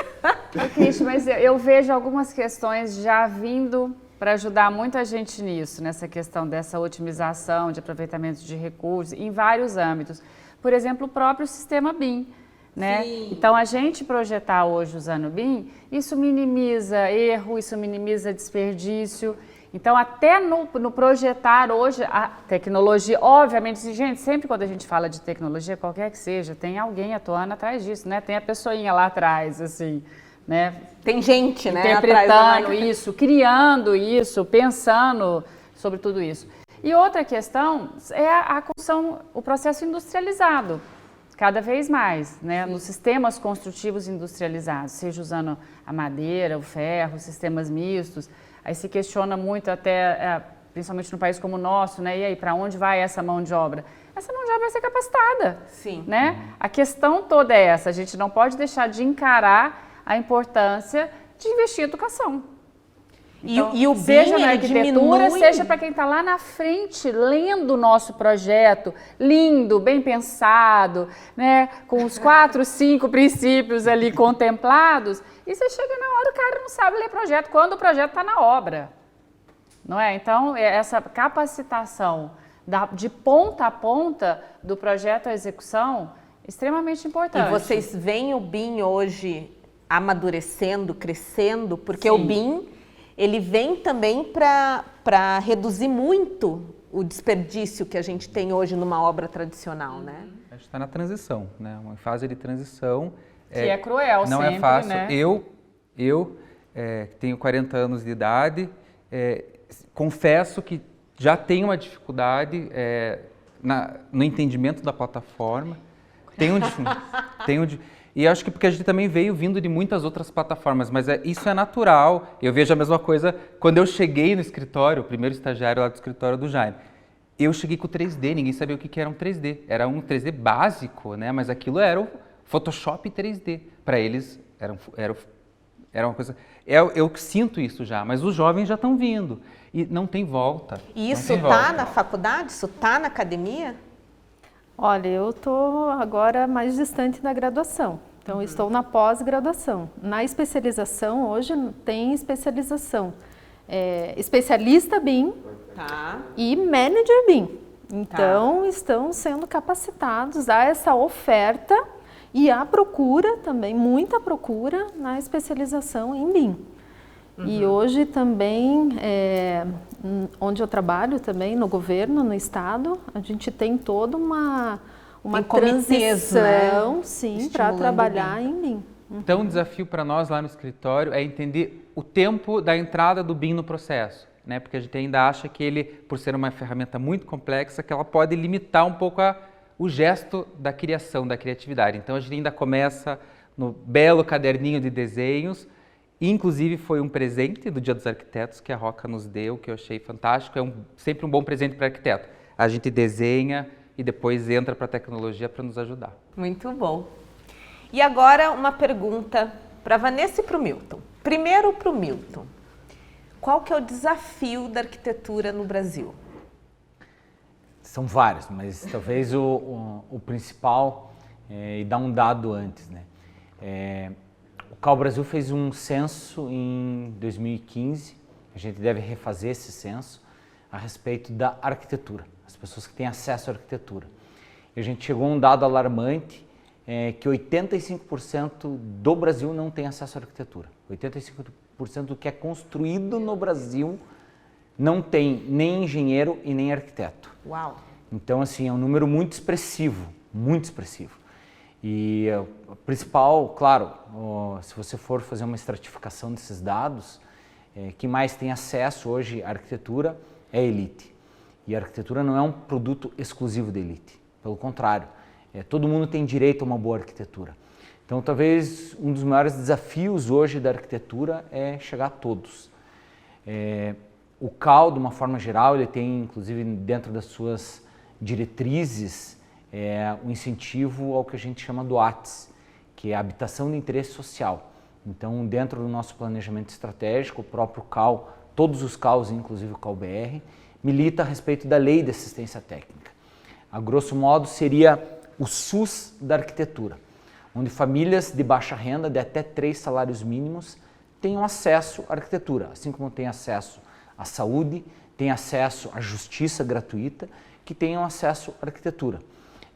Speaker 5: Cris, mas eu vejo algumas questões já vindo para ajudar muita gente nisso, nessa questão dessa otimização de aproveitamento de recursos em vários âmbitos. Por exemplo, o próprio sistema BIM. Né? Então, a gente projetar hoje usando o BIM, isso minimiza erro, isso minimiza desperdício. Então, até no projetar hoje, a tecnologia, obviamente, gente, sempre quando a gente fala de tecnologia, qualquer que seja, tem alguém atuando atrás disso, né? Tem a pessoinha lá atrás, assim, né?
Speaker 1: Tem gente, né?
Speaker 5: Interpretando isso, criando isso, pensando sobre tudo isso. E outra questão é a construção, o processo industrializado, cada vez mais, né? Nos sistemas construtivos industrializados, seja usando a madeira, o ferro, sistemas mistos. Aí se questiona muito até, principalmente num país como o nosso, né? E aí, para onde vai essa mão de obra? Essa mão de obra vai ser capacitada.
Speaker 1: Sim.
Speaker 5: Né? A questão toda é essa, a gente não pode deixar de encarar a importância de investir em educação. Então,
Speaker 1: e o BIM,
Speaker 5: seja na
Speaker 1: ele
Speaker 5: arquitetura,
Speaker 1: diminui...
Speaker 5: seja para quem está lá na frente, lendo o nosso projeto, lindo, bem pensado, né? Com os 4, 5 princípios ali contemplados, e você chega na hora, o cara não sabe ler projeto, quando o projeto está na obra. Não é? Então, essa capacitação de ponta a ponta do projeto à execução, extremamente importante.
Speaker 1: E vocês veem o BIM hoje amadurecendo, crescendo, porque
Speaker 5: Sim.
Speaker 1: o BIM, ele vem também para reduzir muito o desperdício que a gente tem hoje numa obra tradicional, né?
Speaker 3: A gente está na transição, né? Uma fase de transição.
Speaker 5: Que é cruel
Speaker 3: não
Speaker 5: sempre,
Speaker 3: é fácil.
Speaker 5: né?
Speaker 3: Eu tenho 40 anos de idade, confesso que já tenho uma dificuldade no entendimento da plataforma. E acho que porque a gente também veio vindo de muitas outras plataformas, mas isso é natural. Eu vejo a mesma coisa quando eu cheguei no escritório, o primeiro estagiário lá do escritório do Jaime. eu cheguei com o 3D, ninguém sabia o que era um 3D. Era um 3D básico, né? Mas aquilo era o Photoshop 3D. Para eles era uma coisa... Eu sinto isso já, mas os jovens já estão vindo e não tem volta.
Speaker 1: E isso está na faculdade? Isso está na academia?
Speaker 2: Olha, eu estou agora mais distante da graduação. Então, estou na pós-graduação. Na especialização, hoje tem especialização. Especialista BIM e Manager BIM. Então, estão sendo capacitados a essa oferta e a procura também, muita procura na especialização em BIM. E hoje também, onde eu trabalho também, no governo, no estado, a gente tem toda uma transição, sim, para trabalhar em BIM.
Speaker 3: Então, o desafio para nós lá no escritório é entender o tempo da entrada do BIM no processo, né? Porque a gente ainda acha que ele, por ser uma ferramenta muito complexa, que ela pode limitar um pouco o gesto da criação, da criatividade. Então, a gente ainda começa no belo caderninho de desenhos, inclusive foi um presente do Dia dos Arquitetos que a Roca nos deu, que eu achei fantástico, sempre um bom presente para arquiteto. A gente desenha e depois entra para a tecnologia para nos ajudar.
Speaker 1: Muito bom. E agora uma pergunta para a Vanessa e para o Milton. Primeiro para o Milton. Qual que é o desafio da arquitetura no Brasil?
Speaker 4: São vários, mas talvez o principal, e dar um dado antes, né? O CAU Brasil fez um censo em 2015, a gente deve refazer esse censo a respeito da arquitetura, as pessoas que têm acesso à arquitetura. E a gente chegou a um dado alarmante, que 85% do Brasil não tem acesso à arquitetura. 85% do que é construído no Brasil não tem nem engenheiro e nem arquiteto.
Speaker 1: Uau!
Speaker 4: Então, assim, é um número muito expressivo, muito expressivo. E o principal, claro, se você for fazer uma estratificação desses dados, quem mais tem acesso hoje à arquitetura é a elite. E a arquitetura não é um produto exclusivo da elite, pelo contrário, todo mundo tem direito a uma boa arquitetura. Então, talvez um dos maiores desafios hoje da arquitetura é chegar a todos. O CAU, de uma forma geral, ele tem, inclusive, dentro das suas diretrizes, o incentivo ao que a gente chama do ATS, que é a habitação de interesse social. Então, dentro do nosso planejamento estratégico, o próprio CAU, todos os CAUs, inclusive o CAU-BR, milita a respeito da Lei de Assistência Técnica. A grosso modo, seria o SUS da arquitetura, onde famílias de baixa renda, de até 3 salários mínimos, tenham acesso à arquitetura, assim como tem acesso à saúde, tem acesso à justiça gratuita, que tenham acesso à arquitetura.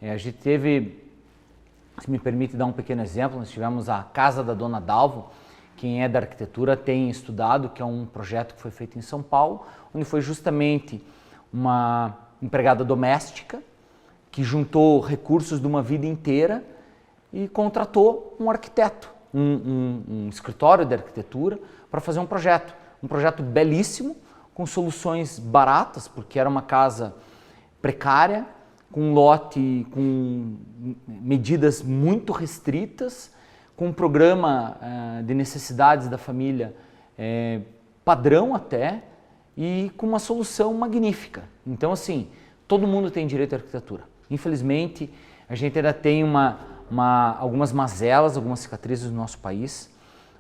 Speaker 4: A gente teve, se me permite dar um pequeno exemplo, nós tivemos a Casa da Dona Dalvo. Quem é da arquitetura tem estudado, que é um projeto que foi feito em São Paulo, onde foi justamente uma empregada doméstica que juntou recursos de uma vida inteira e contratou um arquiteto, um escritório de arquitetura para fazer um projeto belíssimo, com soluções baratas, porque era uma casa precária, com um lote com medidas muito restritas, com um programa de necessidades da família padrão até, e com uma solução magnífica. Então, assim, todo mundo tem direito à arquitetura. Infelizmente, a gente ainda tem algumas mazelas, algumas cicatrizes no nosso país.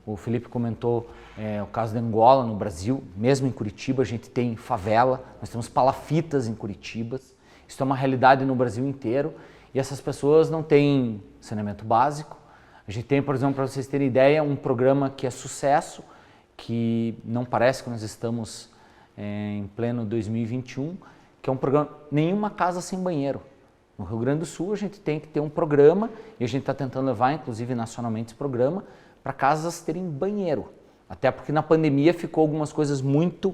Speaker 4: O Felipe comentou o caso de Angola, no Brasil, mesmo em Curitiba a gente tem favela, nós temos palafitas em Curitiba. Isso é uma realidade no Brasil inteiro e essas pessoas não têm saneamento básico. A gente tem, por exemplo, para vocês terem ideia, um programa que é sucesso, que não parece que nós estamos em pleno 2021, que é um programa Nenhuma Casa Sem Banheiro. No Rio Grande do Sul a gente tem que ter um programa, e a gente está tentando levar, inclusive nacionalmente, esse programa, para casas terem banheiro. Até porque na pandemia ficou algumas coisas muito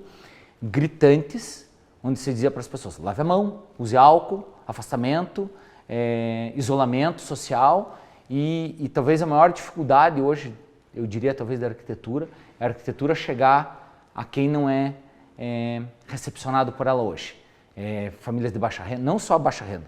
Speaker 4: gritantes, onde se dizia para as pessoas, lave a mão, use álcool, afastamento, isolamento social, e talvez a maior dificuldade hoje, eu diria talvez da arquitetura, é a arquitetura chegar a quem não é recepcionado por ela hoje. Famílias de baixa renda, não só baixa renda,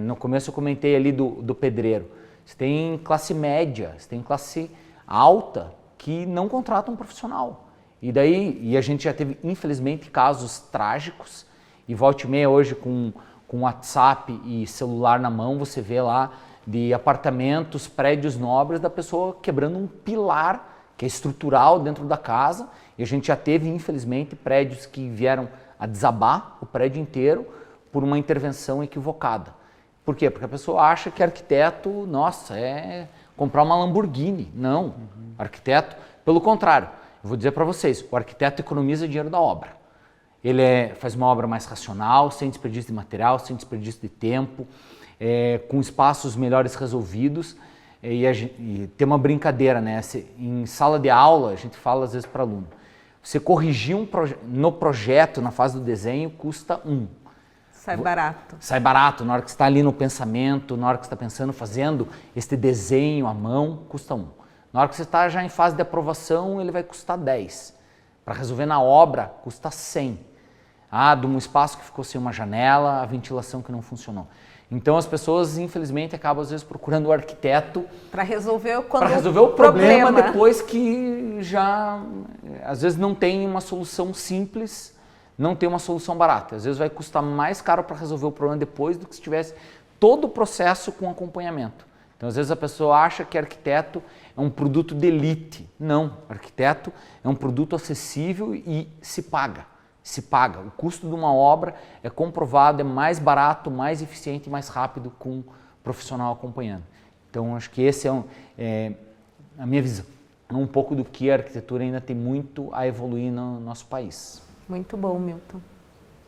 Speaker 4: no começo eu comentei ali do pedreiro, você tem classe média, você tem classe alta que não contratam um profissional. E a gente já teve, infelizmente, casos trágicos E volta e meia hoje com WhatsApp e celular na mão, você vê lá de apartamentos, prédios nobres da pessoa quebrando um pilar que é estrutural dentro da casa. E a gente já teve, infelizmente, prédios que vieram a desabar o prédio inteiro por uma intervenção equivocada. Por quê? Porque a pessoa acha que arquiteto, nossa, é comprar uma Lamborghini. Não, arquiteto, pelo contrário, eu vou dizer para vocês, o arquiteto economiza dinheiro da obra. Ele faz uma obra mais racional, sem desperdício de material, sem desperdício de tempo, com espaços melhores resolvidos. E tem uma brincadeira, né? Em sala de aula, a gente fala às vezes para aluno, você corrigir no projeto, na fase do desenho, custa 1.
Speaker 1: Sai barato.
Speaker 4: Sai barato, na hora que você está ali no pensamento, na hora que você está pensando, fazendo este desenho à mão, custa 1. Na hora que você está já em fase de aprovação, ele vai custar 10. Para resolver na obra, custa 100. De um espaço que ficou sem uma janela, a ventilação que não funcionou. Então as pessoas, infelizmente, acabam às vezes procurando o arquiteto
Speaker 1: para resolver
Speaker 4: o problema depois que já, às vezes, não tem uma solução simples, não tem uma solução barata. Às vezes vai custar mais caro para resolver o problema depois do que se tivesse todo o processo com acompanhamento. Então, às vezes a pessoa acha que arquiteto é um produto de elite. Não, arquiteto é um produto acessível e se paga. O custo de uma obra é comprovado, é mais barato, mais eficiente e mais rápido com um profissional acompanhando. Então, acho que esse é a minha visão. Um pouco do que a arquitetura ainda tem muito a evoluir no nosso país.
Speaker 1: Muito bom, Milton.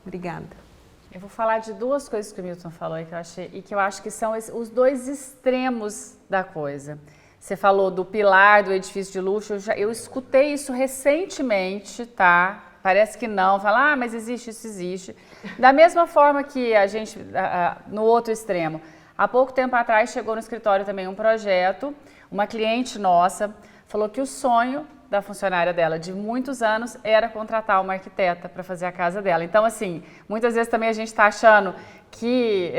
Speaker 1: Obrigada.
Speaker 5: Eu vou falar de duas coisas que o Milton falou e que eu acho que são os dois extremos da coisa. Você falou do pilar do edifício de luxo, eu escutei isso recentemente, tá? Parece que não, fala, mas existe, isso existe. Da mesma forma que a gente, no outro extremo, há pouco tempo atrás chegou no escritório também um projeto, uma cliente nossa falou que o sonho da funcionária dela de muitos anos era contratar uma arquiteta para fazer a casa dela. Então, assim, muitas vezes também a gente está achando que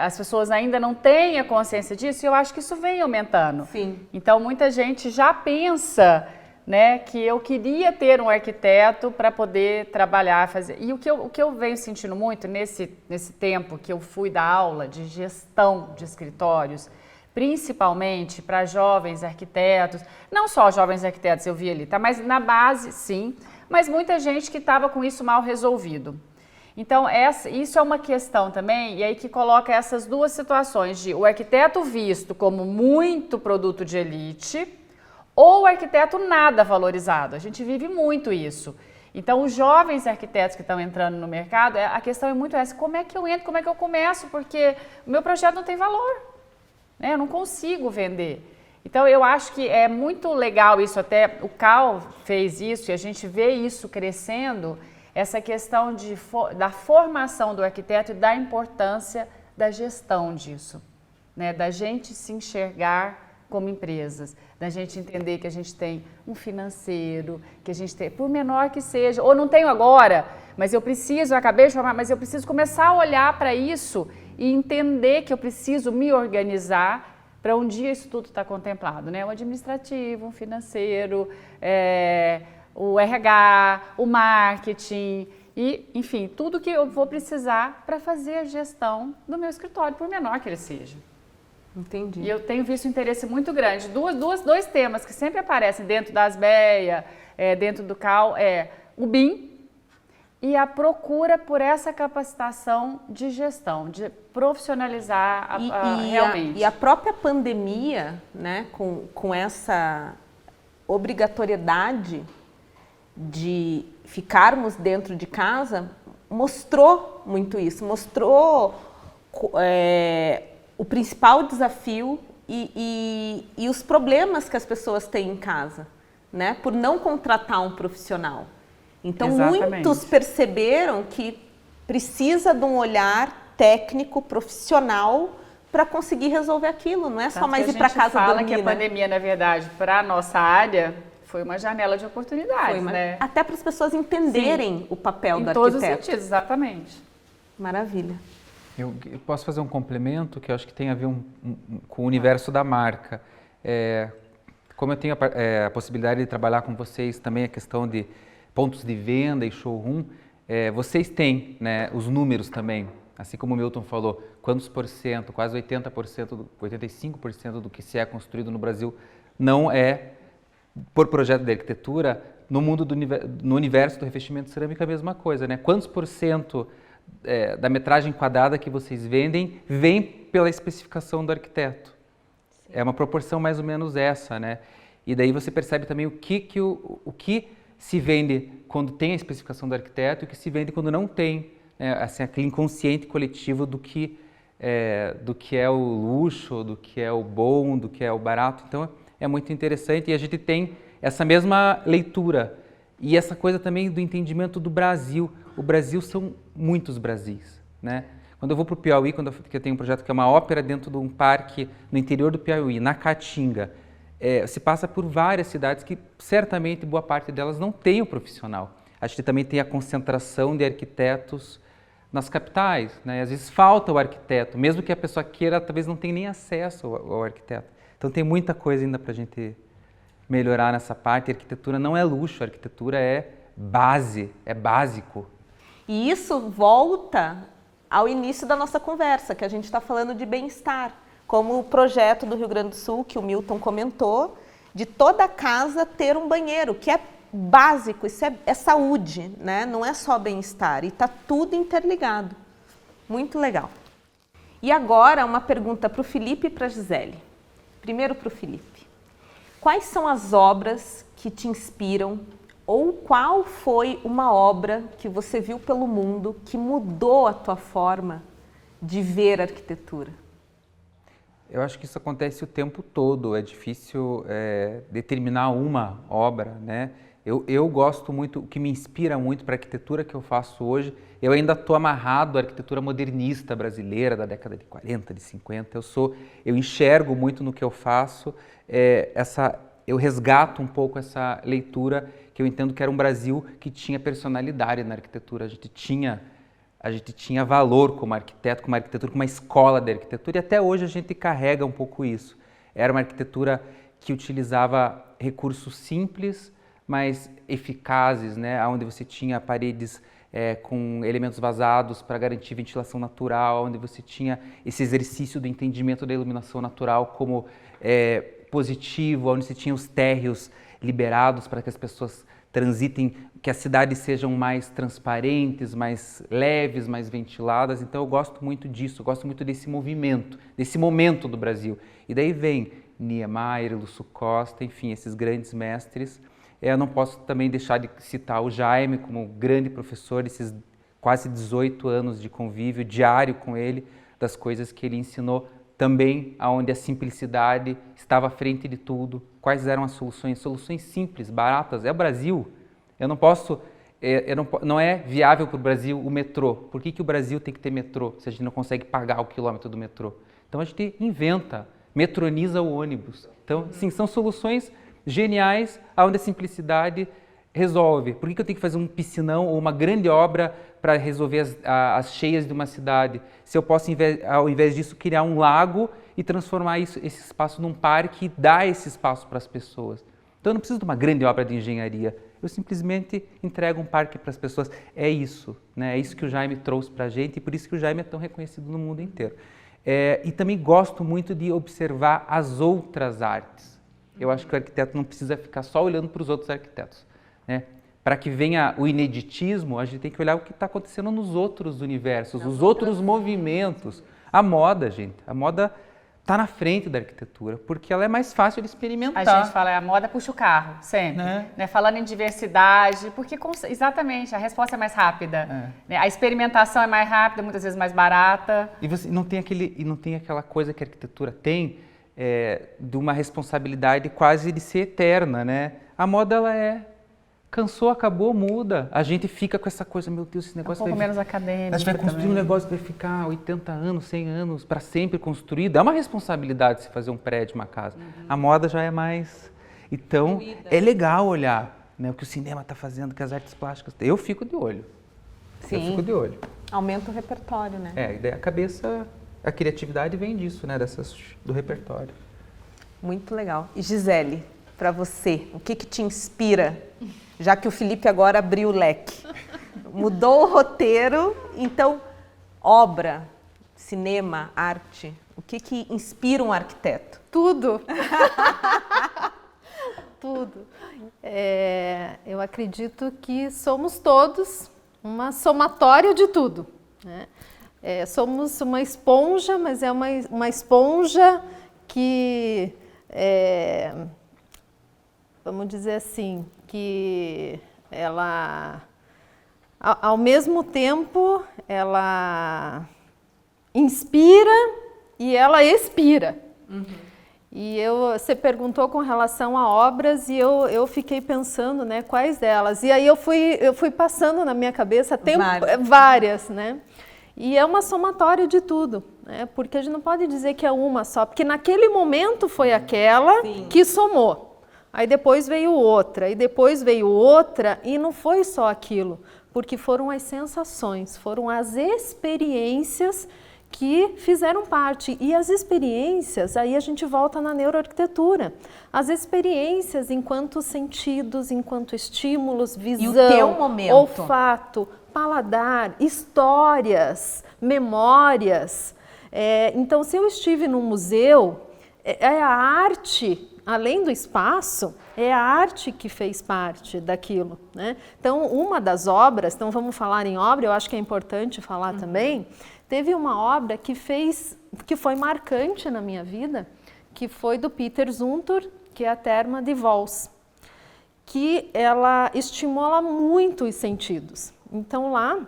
Speaker 5: as pessoas ainda não têm a consciência disso e eu acho que isso vem aumentando.
Speaker 1: Sim.
Speaker 5: Então, muita gente já pensa, né, que eu queria ter um arquiteto para poder trabalhar, fazer. E o que eu venho sentindo muito nesse tempo que eu fui dar aula de gestão de escritórios, principalmente para jovens arquitetos, não só jovens arquitetos eu vi ali, tá? Mas na base sim, mas muita gente que estava com isso mal resolvido. Então isso é uma questão também, e aí que coloca essas duas situações de o arquiteto visto como muito produto de elite, ou o arquiteto nada valorizado. A gente vive muito isso. Então, os jovens arquitetos que estão entrando no mercado, a questão é muito essa, como é que eu entro, como é que eu começo, porque o meu projeto não tem valor, né? Eu não consigo vender. Então, eu acho que é muito legal isso, até o Cal fez isso, e a gente vê isso crescendo, essa questão da formação do arquiteto e da importância da gestão disso, né? Da gente se enxergar como empresas, da gente entender que a gente tem um financeiro, que a gente tem, por menor que seja, ou não tenho agora, mas eu acabei de formar, mas eu preciso começar a olhar para isso e entender que eu preciso me organizar para um dia isso tudo estar contemplado, né? O administrativo, o financeiro, o RH, o marketing e, enfim, tudo que eu vou precisar para fazer a gestão do meu escritório, por menor que ele seja.
Speaker 1: Entendi.
Speaker 5: E eu tenho visto um interesse muito grande. Dois temas que sempre aparecem dentro das BEA, dentro do CAL, o BIM e a procura por essa capacitação de gestão, de profissionalizar realmente.
Speaker 1: E a própria pandemia, né, com essa obrigatoriedade de ficarmos dentro de casa, mostrou muito isso, mostrou o principal desafio e os problemas que as pessoas têm em casa, né? Por não contratar um profissional. Então,
Speaker 5: Exatamente.
Speaker 1: Muitos perceberam que precisa de um olhar técnico, profissional, para conseguir resolver aquilo. Não é só mais ir para casa dormir. A gente fala que a
Speaker 5: pandemia, na verdade, para a nossa área, foi uma janela de oportunidades, né?
Speaker 1: Até para as pessoas entenderem Sim. o papel do arquiteto.
Speaker 5: Em todos os sentidos, exatamente.
Speaker 1: Maravilha.
Speaker 3: Eu posso fazer um complemento que eu acho que tem a ver com o universo da marca. Como eu tenho a possibilidade de trabalhar com vocês também a questão de pontos de venda e showroom, Vocês têm, né, os números também, assim como o Milton falou, quantos por cento, quase 80%, 85% do que se é construído no Brasil não é por projeto de arquitetura. No mundo no universo do revestimento cerâmico é a mesma coisa, né? Quantos por cento da metragem quadrada que vocês vendem vem pela especificação do arquiteto? Sim. É uma proporção mais ou menos essa, né? E daí você percebe também o que se vende quando tem a especificação do arquiteto e o que se vende quando não tem, né? Assim, aquele inconsciente coletivo do que é o luxo, do que é o bom, do que é o barato. Então é muito interessante e a gente tem essa mesma leitura e essa coisa também do entendimento do Brasil. O Brasil são muitos Brasis, né? Quando eu vou para o Piauí, que eu tenho um projeto que é uma ópera dentro de um parque no interior do Piauí, na Caatinga, se passa por várias cidades que certamente boa parte delas não tem o profissional. A gente também tem a concentração de arquitetos nas capitais, né? Às vezes falta o arquiteto, mesmo que a pessoa queira, talvez não tenha nem acesso ao arquiteto. Então tem muita coisa ainda para a gente melhorar nessa parte. A arquitetura não é luxo, a arquitetura é base, é básico.
Speaker 1: E isso volta ao início da nossa conversa, que a gente está falando de bem-estar, como o projeto do Rio Grande do Sul, que o Milton comentou, de toda casa ter um banheiro, que é básico, isso é saúde, né? Não é só bem-estar, e está tudo interligado. Muito legal. E agora uma pergunta para o Felipe e para a Gisele. Primeiro para o Felipe. Quais são as obras que te inspiram ou qual foi uma obra que você viu pelo mundo que mudou a tua forma de ver a arquitetura?
Speaker 3: Eu acho que isso acontece o tempo todo, é difícil determinar uma obra, né? Eu gosto muito, o que me inspira muito para a arquitetura que eu faço hoje, eu ainda estou amarrado à arquitetura modernista brasileira da década de 40, de 50, eu enxergo muito no que eu faço, eu resgato um pouco essa leitura que eu entendo que era um Brasil que tinha personalidade na arquitetura, a gente tinha valor como arquiteto, como arquitetura, como uma escola de arquitetura, e até hoje a gente carrega um pouco isso. Era uma arquitetura que utilizava recursos simples, mas eficazes, né? Onde você tinha paredes com elementos vazados para garantir ventilação natural, onde você tinha esse exercício do entendimento da iluminação natural como positivo, onde você tinha os térreos liberados para que as pessoas transitem, que as cidades sejam mais transparentes, mais leves, mais ventiladas. Então eu gosto muito disso, eu gosto muito desse movimento, desse momento do Brasil. E daí vem Niemeyer, Lúcio Costa, enfim, esses grandes mestres. Eu não posso também deixar de citar o Jaime como grande professor, esses quase 18 anos de convívio diário com ele, das coisas que ele ensinou também, onde a simplicidade estava à frente de tudo. Quais eram as soluções? Soluções simples, baratas. É o Brasil. Não é viável para o Brasil o metrô. Por que o Brasil tem que ter metrô se a gente não consegue pagar o quilômetro do metrô? Então a gente inventa, metroniza o ônibus. Então, sim, são soluções geniais, onde a simplicidade resolve. Por que eu tenho que fazer um piscinão ou uma grande obra para resolver as cheias de uma cidade? Se eu posso, ao invés disso, criar um lago e transformar esse espaço num parque e dar esse espaço para as pessoas. Então eu não preciso de uma grande obra de engenharia, eu simplesmente entrego um parque para as pessoas. É isso, né? É isso que o Jaime trouxe para a gente e por isso que o Jaime é tão reconhecido no mundo inteiro. E também gosto muito de observar as outras artes. Eu acho que o arquiteto não precisa ficar só olhando para os outros arquitetos, né? Para que venha o ineditismo, a gente tem que olhar o que está acontecendo nos outros universos, os outros movimentos. A moda, gente, a moda está na frente da arquitetura, porque ela é mais fácil de experimentar.
Speaker 5: A gente fala, a moda puxa o carro, sempre. Né? Falando em diversidade, porque exatamente, a resposta é mais rápida. Né? A experimentação é mais rápida, muitas vezes mais barata.
Speaker 3: E você não tem aquela coisa que a arquitetura tem, de uma responsabilidade quase de ser eterna, né? A moda, ela cansou, acabou, muda. A gente fica com essa coisa, meu Deus, esse negócio
Speaker 5: pouco menos acadêmico.
Speaker 3: A gente vai construir um negócio que vai ficar 80 anos, 100 anos, para sempre construído. É uma responsabilidade se fazer um prédio, uma casa. A moda já é mais... Então, é legal olhar, né, o que o cinema está fazendo, o que as artes plásticas... Eu fico de olho.
Speaker 1: Sim.
Speaker 3: Eu fico de olho.
Speaker 1: Aumenta o repertório, né?
Speaker 3: E daí a cabeça... A criatividade vem disso, né, do repertório.
Speaker 1: Muito legal. E Gisele, para você, o que te inspira? Já que o Felipe agora abriu o leque. mudou o roteiro. Então, obra, cinema, arte, o que inspira um arquiteto?
Speaker 2: Tudo. Tudo. Eu acredito que somos todos uma somatória de tudo, né? Somos uma esponja, mas é uma esponja que, vamos dizer assim, que ela, ao mesmo tempo, ela inspira e ela expira. E você perguntou com relação a obras e eu fiquei pensando, né, quais delas. E aí eu fui passando na minha cabeça várias, né? E é uma somatória de tudo, né? Porque a gente não pode dizer que é uma só, porque naquele momento foi aquela que somou. Aí depois veio outra, e depois veio outra, e não foi só aquilo, porque foram as sensações, foram as experiências que fizeram parte. E as experiências, aí a gente volta na neuroarquitetura. As experiências enquanto sentidos, enquanto estímulos, visão,
Speaker 1: e o teu momento.
Speaker 2: Olfato, paladar, histórias, memórias. Então, se eu estive num museu, a arte, além do espaço, é a arte que fez parte daquilo, né? Então, uma das obras, então vamos falar em obra, eu acho que é importante falar também. Teve uma obra que foi marcante na minha vida, que foi do Peter Zumthor, que é a Therma de Vals, que ela estimula muito os sentidos. Então lá,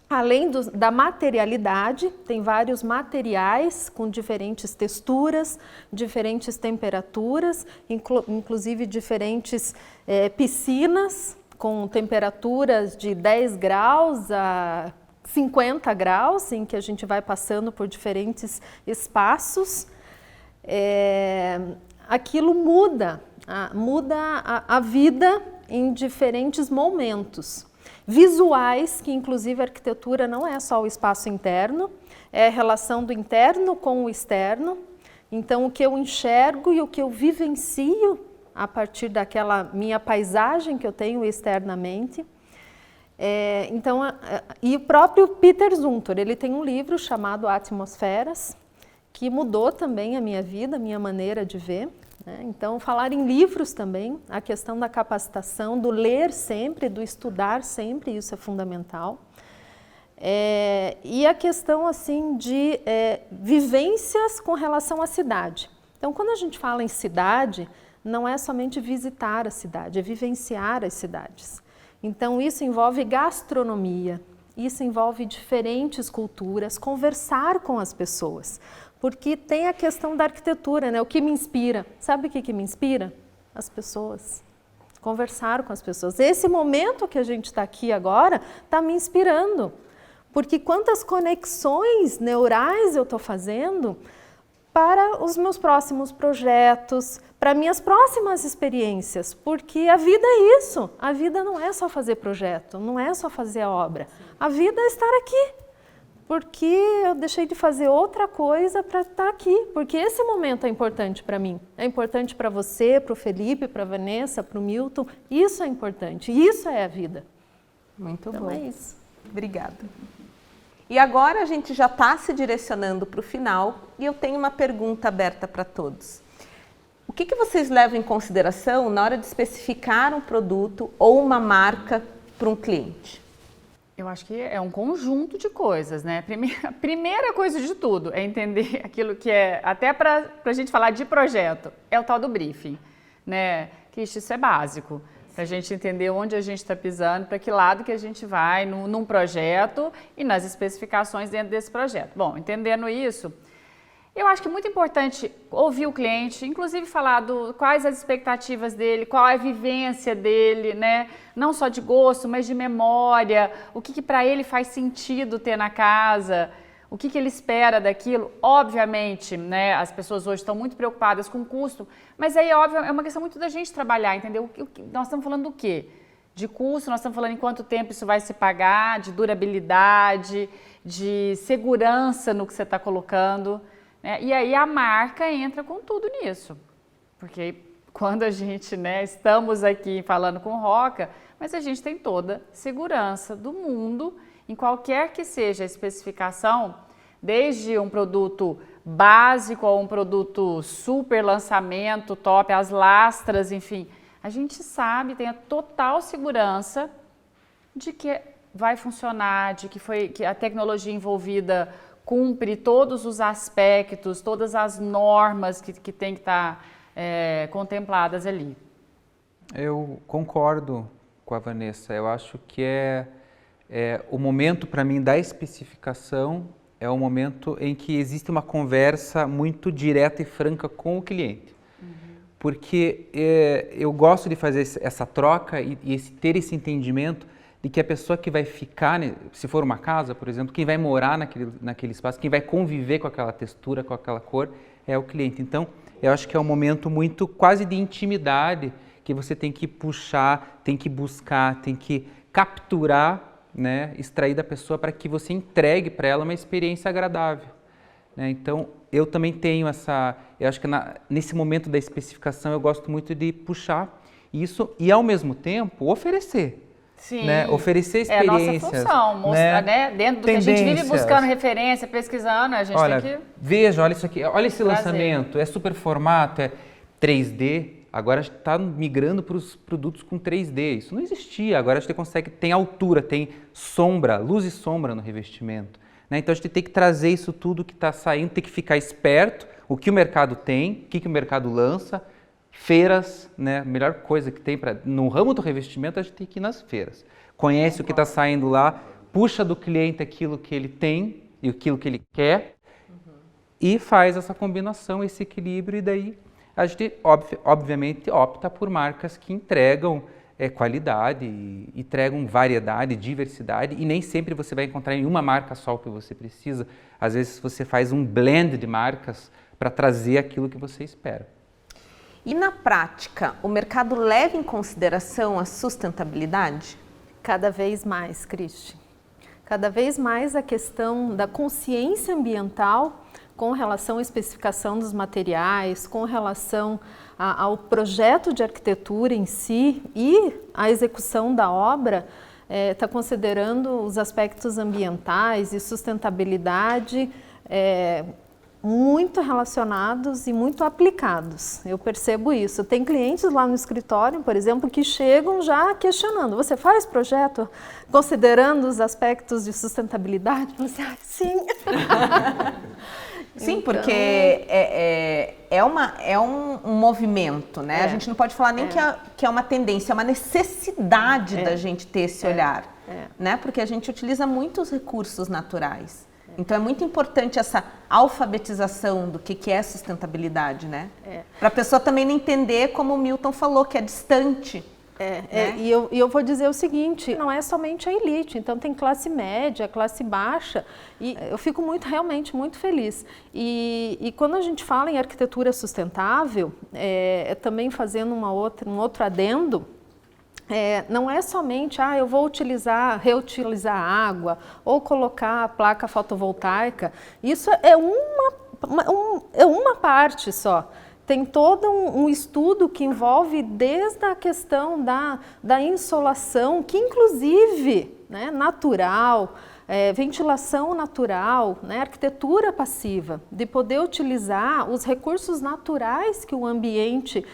Speaker 2: além da materialidade, tem vários materiais com diferentes texturas, diferentes temperaturas, inclusive diferentes piscinas com temperaturas de 10 graus a 50 graus, em que a gente vai passando por diferentes espaços. Aquilo muda a vida em diferentes momentos. Visuais, que inclusive a arquitetura não é só o espaço interno, é a relação do interno com o externo. Então, o que eu enxergo e o que eu vivencio a partir daquela minha paisagem que eu tenho externamente. E o próprio Peter Zumthor, ele tem um livro chamado Atmosferas, que mudou também a minha vida, a minha maneira de ver, né? Então, falar em livros também, a questão da capacitação, do ler sempre, do estudar sempre, isso é fundamental. E a questão assim de vivências com relação à cidade. Então, quando a gente fala em cidade, não é somente visitar a cidade, é vivenciar as cidades. Então, isso envolve gastronomia, isso envolve diferentes culturas, conversar com as pessoas. Porque tem a questão da arquitetura, né? O que me inspira? Sabe o que me inspira? As pessoas. Conversar com as pessoas. Esse momento que a gente está aqui agora está me inspirando. Porque quantas conexões neurais eu estou fazendo para os meus próximos projetos, para minhas próximas experiências, porque a vida é isso, a vida não é só fazer projeto, não é só fazer a obra, a vida é estar aqui, porque eu deixei de fazer outra coisa para estar aqui, porque esse momento é importante para mim, é importante para você, para o Felipe, para a Vanessa, para o Milton, isso é importante, isso é a vida.
Speaker 1: Muito
Speaker 2: então
Speaker 1: bom.
Speaker 2: É isso.
Speaker 1: Obrigada. E agora a gente já está se direcionando para o final e eu tenho uma pergunta aberta para todos. O que vocês levam em consideração na hora de especificar um produto ou uma marca para um cliente?
Speaker 5: Eu acho que é um conjunto de coisas, né? A primeira coisa de tudo é entender aquilo que é, até para a gente falar de projeto, é o tal do briefing, né? Que isso é básico. Para a gente entender onde a gente está pisando, para que lado que a gente vai num projeto e nas especificações dentro desse projeto. Bom, entendendo isso, eu acho que é muito importante ouvir o cliente, inclusive falar quais as expectativas dele, qual é a vivência dele, né? Não só de gosto, mas de memória, o que para ele faz sentido ter na casa, o que ele espera daquilo. Obviamente, né, as pessoas hoje estão muito preocupadas com o custo, mas aí, óbvio, é uma questão muito da gente trabalhar, entendeu? Nós estamos falando do quê? De custo, nós estamos falando em quanto tempo isso vai se pagar, de durabilidade, de segurança no que você está colocando, né? E aí a marca entra com tudo nisso, porque quando a gente, né, estamos aqui falando com Roca, mas a gente tem toda segurança do mundo, em qualquer que seja a especificação, desde um produto básico a um produto super lançamento, top, as lastras, enfim. A gente sabe, tem a total segurança de que vai funcionar, de que a tecnologia envolvida cumpre todos os aspectos, todas as normas que tem que estar contempladas ali. Eu concordo com a Vanessa. Eu acho que o momento para mim da especificação é o momento em que existe uma conversa muito direta e franca com o cliente. Porque eu gosto de fazer essa troca e ter esse entendimento de que a pessoa que vai ficar, se for uma casa, por exemplo, quem vai morar naquele espaço, quem vai conviver com aquela textura, com aquela cor, é o cliente. Então, eu acho que é um momento muito quase de intimidade que você tem que puxar, tem que buscar, tem que capturar, né, extrair da pessoa para que você entregue para ela uma experiência agradável. Né? Então, eu também tenho eu acho que nesse momento da especificação eu gosto muito de puxar isso e ao mesmo tempo oferecer. Sim. Né? Oferecer experiências. É a nossa função, mostrar, né? Dentro do que a gente vive buscando referência, pesquisando, a gente tem que... Veja, olha isso aqui, olha esse lançamento, é super formato, é 3D, agora a gente está migrando para os produtos com 3D, isso não existia, agora a gente consegue, tem altura, tem sombra, luz e sombra no revestimento. Né? Então a gente tem que trazer isso tudo que está saindo, tem que ficar esperto, o que o mercado tem, o que o mercado lança, feiras, né? A melhor coisa que tem no ramo do revestimento, a gente tem que ir nas feiras. Conhece o que está saindo lá, puxa do cliente aquilo que ele tem e aquilo que ele quer e faz essa combinação, esse equilíbrio e daí a gente obviamente opta por marcas que entregam qualidade, entregam variedade, diversidade e nem sempre você vai encontrar em uma marca só o que você precisa. Às vezes você faz um blend de marcas para trazer aquilo que você espera.
Speaker 1: E na prática, o mercado leva em consideração a sustentabilidade?
Speaker 2: Cada vez mais, Cristi. Cada vez mais a questão da consciência ambiental com relação à especificação dos materiais, com relação ao projeto de arquitetura em si e a execução da obra, está considerando os aspectos ambientais e sustentabilidade muito relacionados e muito aplicados. Eu percebo isso. Tem clientes lá no escritório, por exemplo, que chegam já questionando. Você faz projeto considerando os aspectos de sustentabilidade? Você, sim.
Speaker 1: Sim, então... porque é um movimento, né? A gente não pode falar nem que é uma tendência, é uma necessidade da gente ter esse olhar, né? Porque a gente utiliza muitos recursos naturais. Então é muito importante essa alfabetização do que é sustentabilidade, né? Para a pessoa também não entender, como o Milton falou, que é distante. Né?
Speaker 2: E eu vou dizer o seguinte, não é somente a elite, então tem classe média, classe baixa, e eu fico realmente muito feliz. E quando a gente fala em arquitetura sustentável, também fazendo um outro adendo, não é somente, eu vou reutilizar água ou colocar a placa fotovoltaica. Isso é uma parte só. Tem todo um estudo que envolve desde a questão da insolação, que inclusive, né, natural, ventilação natural, né, arquitetura passiva, de poder utilizar os recursos naturais que o ambiente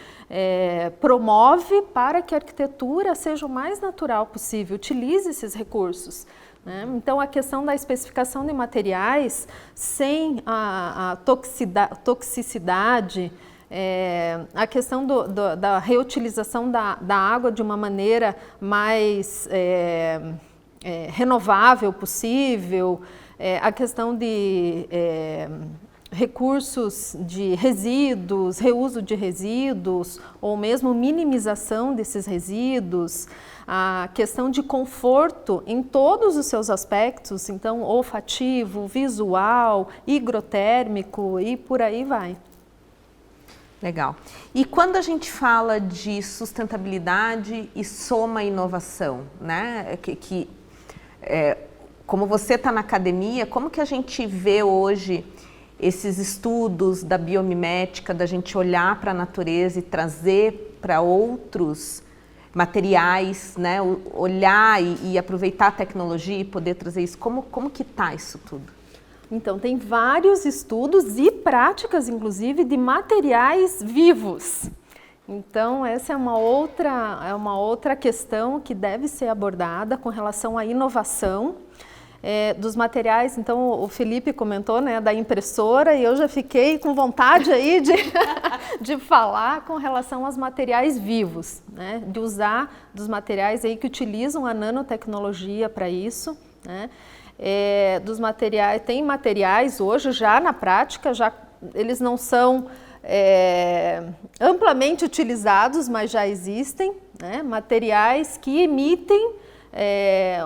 Speaker 2: promove para que a arquitetura seja o mais natural possível, utilize esses recursos. Né? Então, a questão da especificação de materiais sem a toxicidade, a questão da reutilização da água de uma maneira mais renovável possível, a questão de recursos de resíduos, reuso de resíduos ou mesmo minimização desses resíduos, a questão de conforto em todos os seus aspectos, então olfativo, visual, higrotérmico e por aí vai.
Speaker 1: Legal. E quando a gente fala de sustentabilidade e soma inovação, né? Como você está na academia, como que a gente vê hoje esses estudos da biomimética, da gente olhar para a natureza e trazer para outros materiais, né? Olhar e aproveitar a tecnologia e poder trazer isso. Como que está isso tudo?
Speaker 2: Então, tem vários estudos e práticas, inclusive, de materiais vivos. Então, essa é uma outra questão que deve ser abordada com relação à inovação dos materiais. Então, o Felipe comentou, né, da impressora, e eu já fiquei com vontade aí de falar com relação aos materiais vivos, né, de usar dos materiais aí que utilizam a nanotecnologia para isso, né. Dos materiais, tem materiais hoje já na prática, eles não são amplamente utilizados, mas já existem, né, materiais que emitem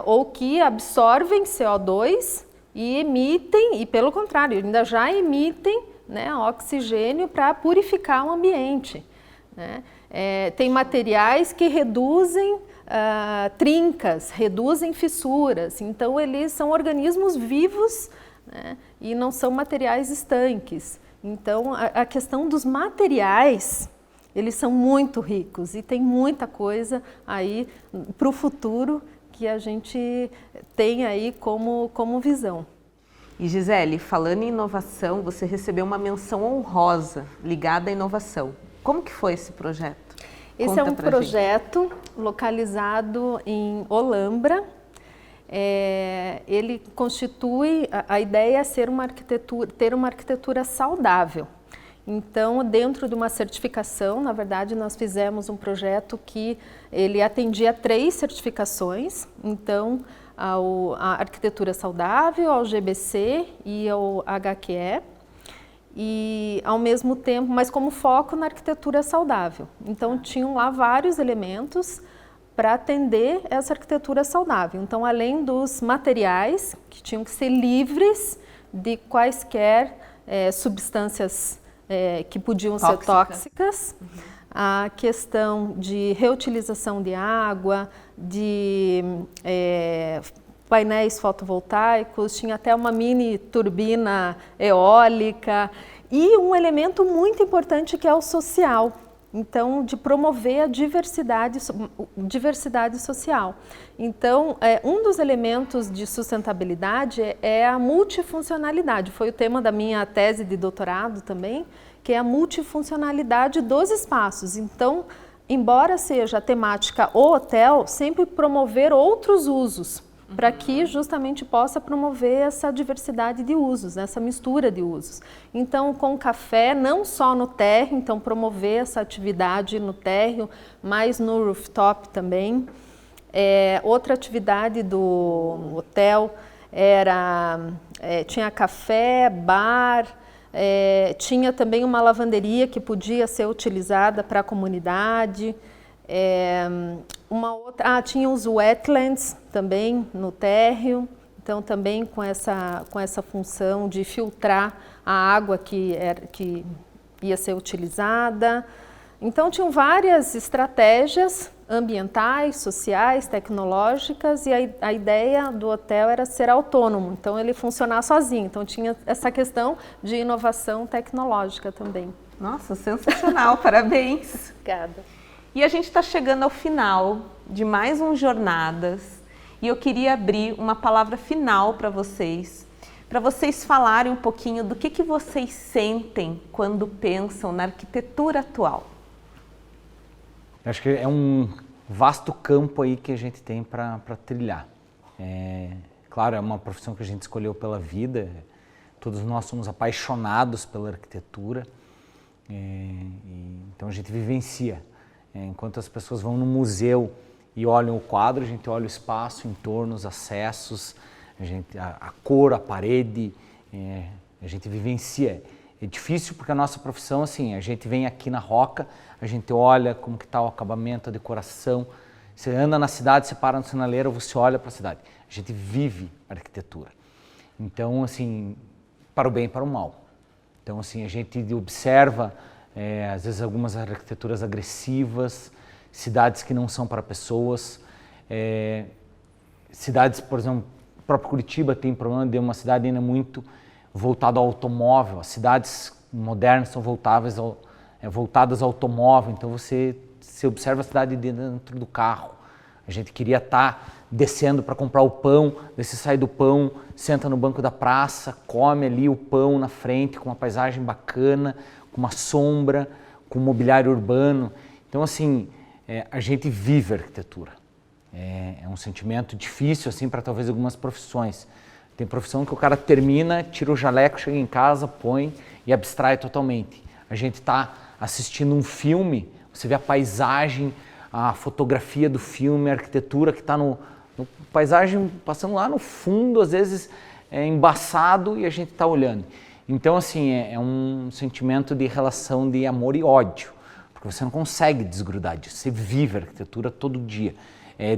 Speaker 2: ou que absorvem CO2 e emitem, e pelo contrário, ainda já emitem, né, oxigênio para purificar o ambiente, né. Tem materiais que reduzem trincas, reduzem fissuras, então eles são organismos vivos, né, e não são materiais estanques. Então a questão dos materiais, eles são muito ricos e tem muita coisa aí para o futuro que a gente tem aí como visão.
Speaker 1: E Gisele, falando em inovação, você recebeu uma menção honrosa ligada à inovação. Como que foi esse projeto?
Speaker 2: Esse é um projeto localizado em Olambra. Ele constitui, a ideia é ter uma arquitetura saudável. Então, dentro de uma certificação, na verdade, nós fizemos um projeto que ele atendia 3 certificações. Então, a arquitetura saudável, ao GBC e ao HQE. E ao mesmo tempo, mas como foco na arquitetura saudável. Então tinham lá vários elementos para atender essa arquitetura saudável. Então, além dos materiais, que tinham que ser livres de quaisquer substâncias que podiam ser tóxicas, a questão de reutilização de água, de painéis fotovoltaicos, tinha até uma mini turbina eólica e um elemento muito importante que é o social. Então, de promover a diversidade social. Então, um dos elementos de sustentabilidade é a multifuncionalidade. Foi o tema da minha tese de doutorado também, que é a multifuncionalidade dos espaços. Então, embora seja a temática o hotel, sempre promover outros usos, para que justamente possa promover essa diversidade de usos, essa mistura de usos. Então, com o café, não só no térreo, então promover essa atividade no térreo, mas no rooftop também. Outra atividade do hotel tinha café, bar, tinha também uma lavanderia que podia ser utilizada para a comunidade. Tinha os wetlands também no térreo, então também com essa função de filtrar a água que ia ser utilizada. Então tinham várias estratégias ambientais, sociais, tecnológicas, e a ideia do hotel era ser autônomo, então ele funcionar sozinho. Então tinha essa questão de inovação tecnológica também.
Speaker 1: Nossa, sensacional, parabéns!
Speaker 2: Obrigada.
Speaker 1: E a gente está chegando ao final de mais um Jornadas e eu queria abrir uma palavra final para vocês falarem um pouquinho do que vocês sentem quando pensam na arquitetura atual.
Speaker 4: Eu acho que é um vasto campo aí que a gente tem para trilhar. Claro, é uma profissão que a gente escolheu pela vida, todos nós somos apaixonados pela arquitetura, então a gente vivencia. Enquanto as pessoas vão no museu e olham o quadro, a gente olha o espaço, o entorno, os acessos, a cor, a parede, a gente vivencia. É difícil porque a nossa profissão, assim, a gente vem aqui na Roca, a gente olha como que está o acabamento, a decoração, você anda na cidade, você para no sinaleiro, você olha para a cidade. A gente vive a arquitetura. Então, assim, para o bem e para o mal. Então, assim, a gente observa às vezes algumas arquiteturas agressivas, cidades que não são para pessoas, cidades, por exemplo, o próprio Curitiba tem problema de uma cidade ainda muito voltado ao automóvel. As cidades modernas são voltadas ao automóvel, então você observa a cidade dentro do carro. A gente queria estar descendo para comprar o pão, daí você sai do pão, senta no banco da praça, come ali o pão na frente, com uma paisagem bacana, com uma sombra, com um mobiliário urbano. Então, assim, a gente vive a arquitetura. É um sentimento difícil, assim, para talvez algumas profissões. Tem profissão que o cara termina, tira o jaleco, chega em casa, põe e abstrai totalmente. A gente está assistindo um filme, você vê a paisagem, a fotografia do filme, a arquitetura que está no paisagem passando lá no fundo, às vezes é embaçado e a gente está olhando. Então, assim, é um sentimento de relação de amor e ódio, porque você não consegue desgrudar disso, você vive a arquitetura todo dia.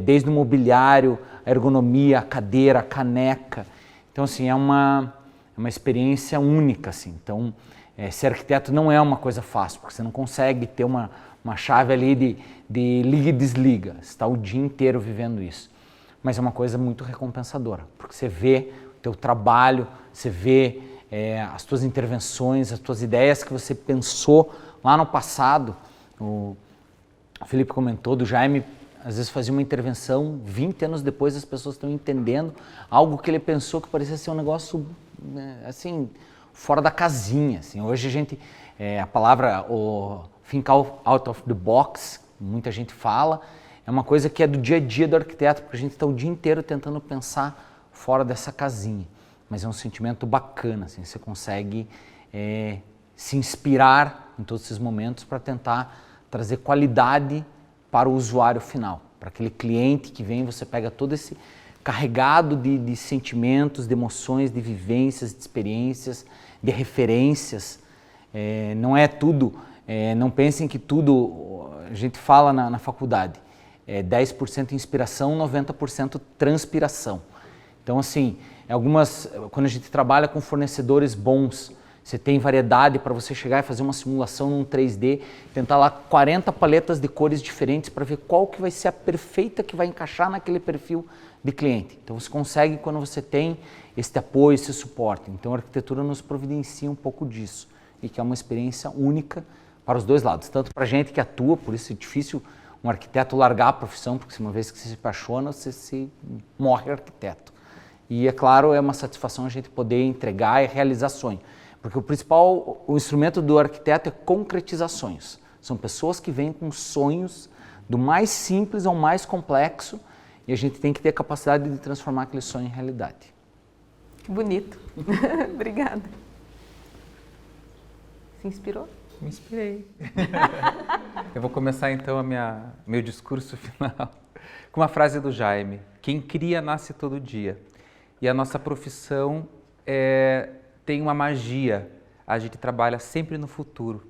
Speaker 4: Desde o mobiliário, a ergonomia, a cadeira, a caneca. Então, assim, é uma experiência única, assim. Então, ser arquiteto não é uma coisa fácil, porque você não consegue ter uma chave ali de liga e desliga. Você está o dia inteiro vivendo isso. Mas é uma coisa muito recompensadora, porque você vê o teu trabalho, você vê as tuas intervenções, as tuas ideias que você pensou lá no passado. O Felipe comentou do Jaime, às vezes fazia uma intervenção, 20 anos depois as pessoas estão entendendo algo que ele pensou que parecia ser um negócio, assim, fora da casinha. Assim. Hoje a gente, a palavra think out of the box, muita gente fala, é uma coisa que é do dia a dia do arquiteto, porque a gente está o dia inteiro tentando pensar fora dessa casinha. Mas é um sentimento bacana, assim, você consegue se inspirar em todos esses momentos para tentar trazer qualidade para o usuário final, para aquele cliente que vem, você pega todo esse carregado de sentimentos, de emoções, de vivências, de experiências, de referências. Não é tudo, não pensem que tudo, a gente fala na faculdade, 10% inspiração, 90% transpiração. Então, assim, quando a gente trabalha com fornecedores bons, você tem variedade para você chegar e fazer uma simulação num 3D, tentar lá 40 paletas de cores diferentes para ver qual que vai ser a perfeita que vai encaixar naquele perfil de cliente. Então você consegue quando você tem esse apoio, esse suporte. Então a arquitetura nos providencia um pouco disso e que é uma experiência única para os dois lados. Tanto para a gente que atua, por isso é difícil um arquiteto largar a profissão, porque uma vez que você se apaixona, você se morre arquiteto. E é claro, é uma satisfação a gente poder entregar e realizar sonho. Porque o instrumento do arquiteto é concretizar sonhos. São pessoas que vêm com sonhos do mais simples ao mais complexo e a gente tem que ter a capacidade de transformar aquele sonho em realidade.
Speaker 1: Que bonito. Obrigada. Se inspirou?
Speaker 3: Me inspirei. Eu vou começar então meu discurso final com uma frase do Jaime. Quem cria nasce todo dia. E a nossa profissão tem uma magia, a gente trabalha sempre no futuro,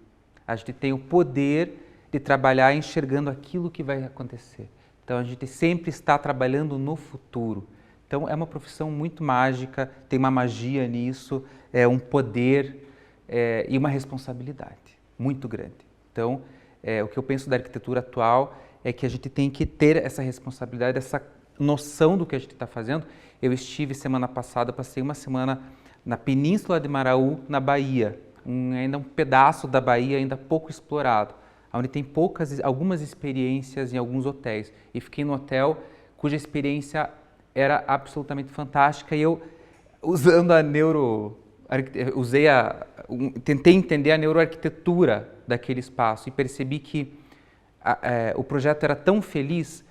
Speaker 3: a gente tem o poder de trabalhar enxergando aquilo que vai acontecer, então a gente sempre está trabalhando no futuro, então é uma profissão muito mágica, tem uma magia nisso, um poder e uma responsabilidade muito grande. Então o que eu penso da arquitetura atual é que a gente tem que ter essa responsabilidade, essa noção do que a gente está fazendo. Eu estive semana passada, passei uma semana na Península de Maraú, na Bahia, ainda um pedaço da Bahia ainda pouco explorado, onde tem algumas experiências em alguns hotéis. E fiquei no hotel cuja experiência era absolutamente fantástica e eu, usando tentei entender a neuroarquitetura daquele espaço e percebi que o projeto era tão feliz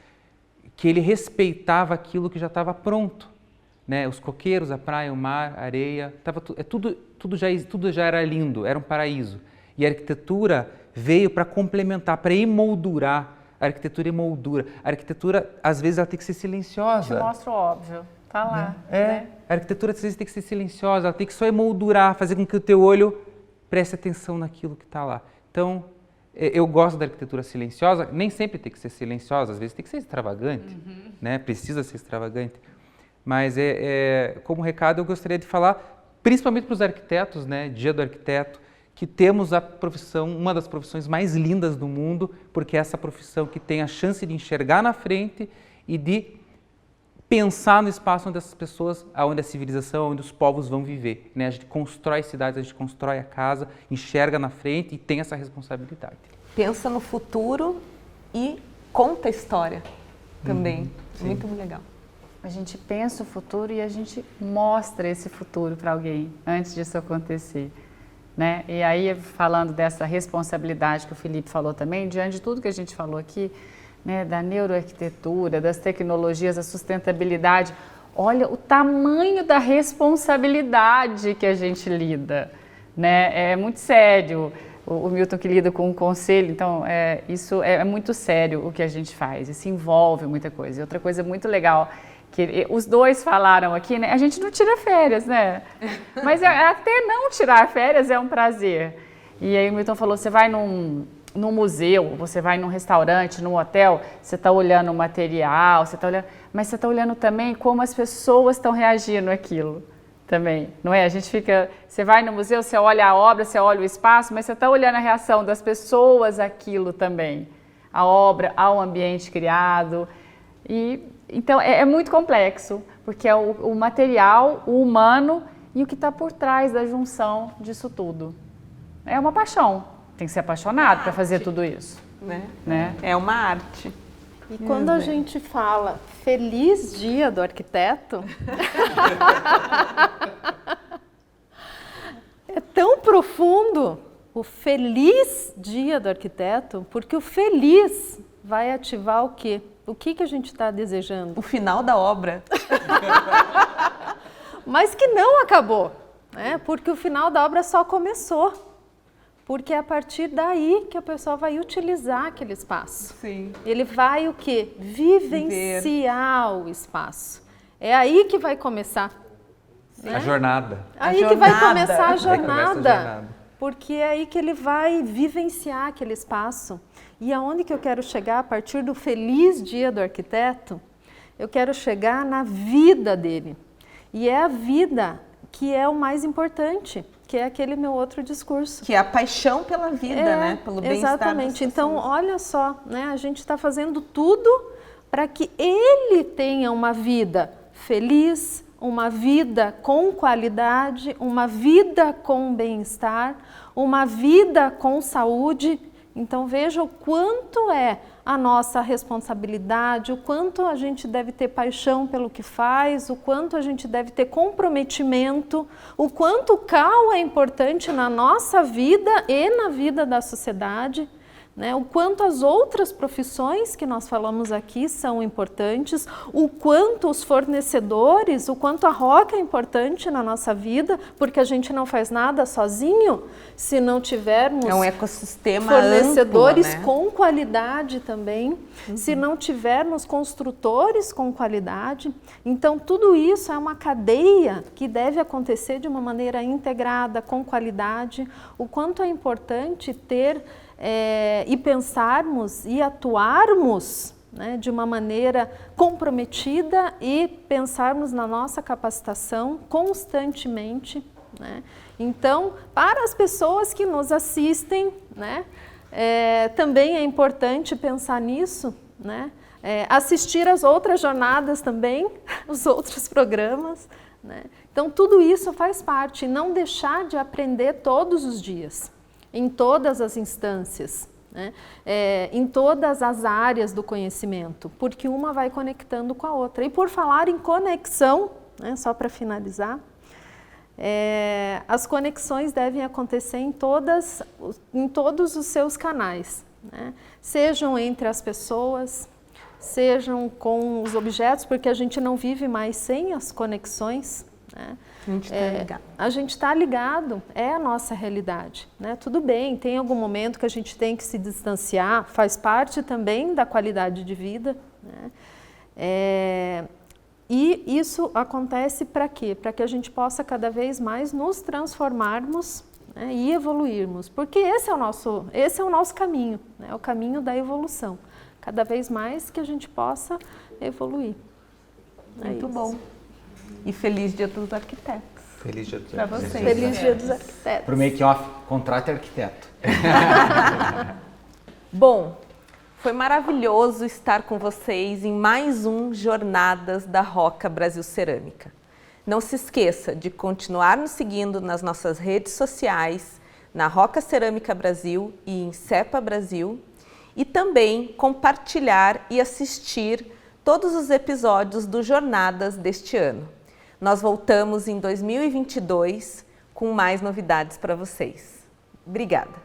Speaker 3: que ele respeitava aquilo que já estava pronto. Né, os coqueiros, a praia, o mar, a areia, tudo já era lindo, era um paraíso. E a arquitetura veio para complementar, para emoldurar. A arquitetura emoldura. A arquitetura, às vezes, ela tem que ser silenciosa.
Speaker 5: Te mostro o óbvio, tá lá.
Speaker 3: Né? A arquitetura, às vezes, tem que ser silenciosa, ela tem que só emoldurar, fazer com que o teu olho preste atenção naquilo que está lá. Então, eu gosto da arquitetura silenciosa, nem sempre tem que ser silenciosa, às vezes tem que ser extravagante, né? Precisa ser extravagante. Mas, como recado, eu gostaria de falar, principalmente para os arquitetos, né, Dia do Arquiteto, que temos a profissão, uma das profissões mais lindas do mundo, porque é essa profissão que tem a chance de enxergar na frente e de pensar no espaço onde essas pessoas, onde a civilização, onde os povos vão viver, né? A gente constrói cidades, a gente constrói a casa, enxerga na frente e tem essa responsabilidade.
Speaker 1: Pensa no futuro e conta a história também. Muito legal.
Speaker 5: A gente pensa o futuro e a gente mostra esse futuro para alguém antes disso acontecer, né? E aí, falando dessa responsabilidade que o Felipe falou também, diante de tudo que a gente falou aqui, né, da neuroarquitetura, das tecnologias, da sustentabilidade, olha o tamanho da responsabilidade que a gente lida, né? É muito sério. O Milton que lida com o conselho, então isso é muito sério o que a gente faz, isso envolve muita coisa. E outra coisa muito legal, que os dois falaram aqui, né? A gente não tira férias, né? Mas até não tirar férias é um prazer. E aí o Milton falou, você vai num museu, você vai num restaurante, num hotel, você está olhando o material, mas você está olhando também como as pessoas estão reagindo àquilo. Também, não é? A gente fica, você vai no museu, você olha a obra, você olha o espaço, mas você está olhando a reação das pessoas àquilo também, a obra, ao ambiente criado. E então é muito complexo, porque é o material, o humano e o que está por trás da junção disso tudo. É uma paixão, tem que ser apaixonado para fazer tudo isso, né?
Speaker 1: É uma arte.
Speaker 2: E quando a gente fala Feliz Dia do Arquiteto, é tão profundo o Feliz Dia do Arquiteto, porque o feliz vai ativar o quê? O que a gente está desejando?
Speaker 1: O final da obra.
Speaker 2: Mas que não acabou, né? Porque o final da obra só começou. Porque é a partir daí que a pessoa vai utilizar aquele espaço.
Speaker 1: Sim.
Speaker 2: Ele vai o quê? Vivenciar o espaço. É aí que vai começar.
Speaker 3: A jornada.
Speaker 2: Aí que vai começar a
Speaker 3: Aí começa a jornada.
Speaker 2: Porque é aí que ele vai vivenciar aquele espaço. E aonde que eu quero chegar a partir do Feliz Dia do Arquiteto? Eu quero chegar na vida dele. E é a vida que é o mais importante, que é aquele meu outro discurso.
Speaker 1: Que é a paixão pela vida, né? Pelo bem-estar.
Speaker 2: Exatamente. Então, olha só, né? A gente está fazendo tudo para que ele tenha uma vida feliz, uma vida com qualidade, uma vida com bem-estar, uma vida com saúde. Então, veja o quanto é a nossa responsabilidade, o quanto a gente deve ter paixão pelo que faz, o quanto a gente deve ter comprometimento, o quanto o CAU é importante na nossa vida e na vida da sociedade, né? O quanto as outras profissões que nós falamos aqui são importantes, o quanto os fornecedores, o quanto a Roca é importante na nossa vida, porque a gente não faz nada sozinho se não tivermos
Speaker 1: um ecossistema
Speaker 2: fornecedores
Speaker 1: amplo, né?
Speaker 2: com qualidade também, se não tivermos construtores com qualidade. Então, tudo isso é uma cadeia que deve acontecer de uma maneira integrada, com qualidade. O quanto é importante ter e pensarmos e atuarmos, né, de uma maneira comprometida e pensarmos na nossa capacitação constantemente, né? Então, para as pessoas que nos assistem, né, também é importante pensar nisso, né? Assistir às outras jornadas também, os outros programas, né? Então, tudo isso faz parte, não deixar de aprender todos os dias, em todas as instâncias, né? Em todas as áreas do conhecimento, porque uma vai conectando com a outra. E por falar em conexão, né, só para finalizar, as conexões devem acontecer em todos os seus canais, né? Sejam entre as pessoas, sejam com os objetos, porque a gente não vive mais sem as conexões, né? A gente está ligado, é a nossa realidade, né? Tudo bem, tem algum momento que a gente tem que se distanciar, faz parte também da qualidade de vida, né? E isso acontece para quê? Para que a gente possa cada vez mais nos transformarmos, né, e evoluirmos, porque esse é o nosso caminho, né? É o caminho da evolução, cada vez mais que a gente possa evoluir.
Speaker 1: Muito bom. E feliz Dia dos Arquitetos.
Speaker 3: Feliz Dia dos
Speaker 1: Arquitetos. Para vocês.
Speaker 2: Feliz Dia dos Arquitetos.
Speaker 4: Para o make-off, contrate arquiteto.
Speaker 1: Bom, Foi maravilhoso estar com vocês em mais um Jornadas da Roca Brasil Cerâmica. Não se esqueça de continuar nos seguindo nas nossas redes sociais, na Roca Cerâmica Brasil e em Cepa Brasil, e também compartilhar e assistir todos os episódios do Jornadas deste ano. Nós voltamos em 2022 com mais novidades para vocês. Obrigada!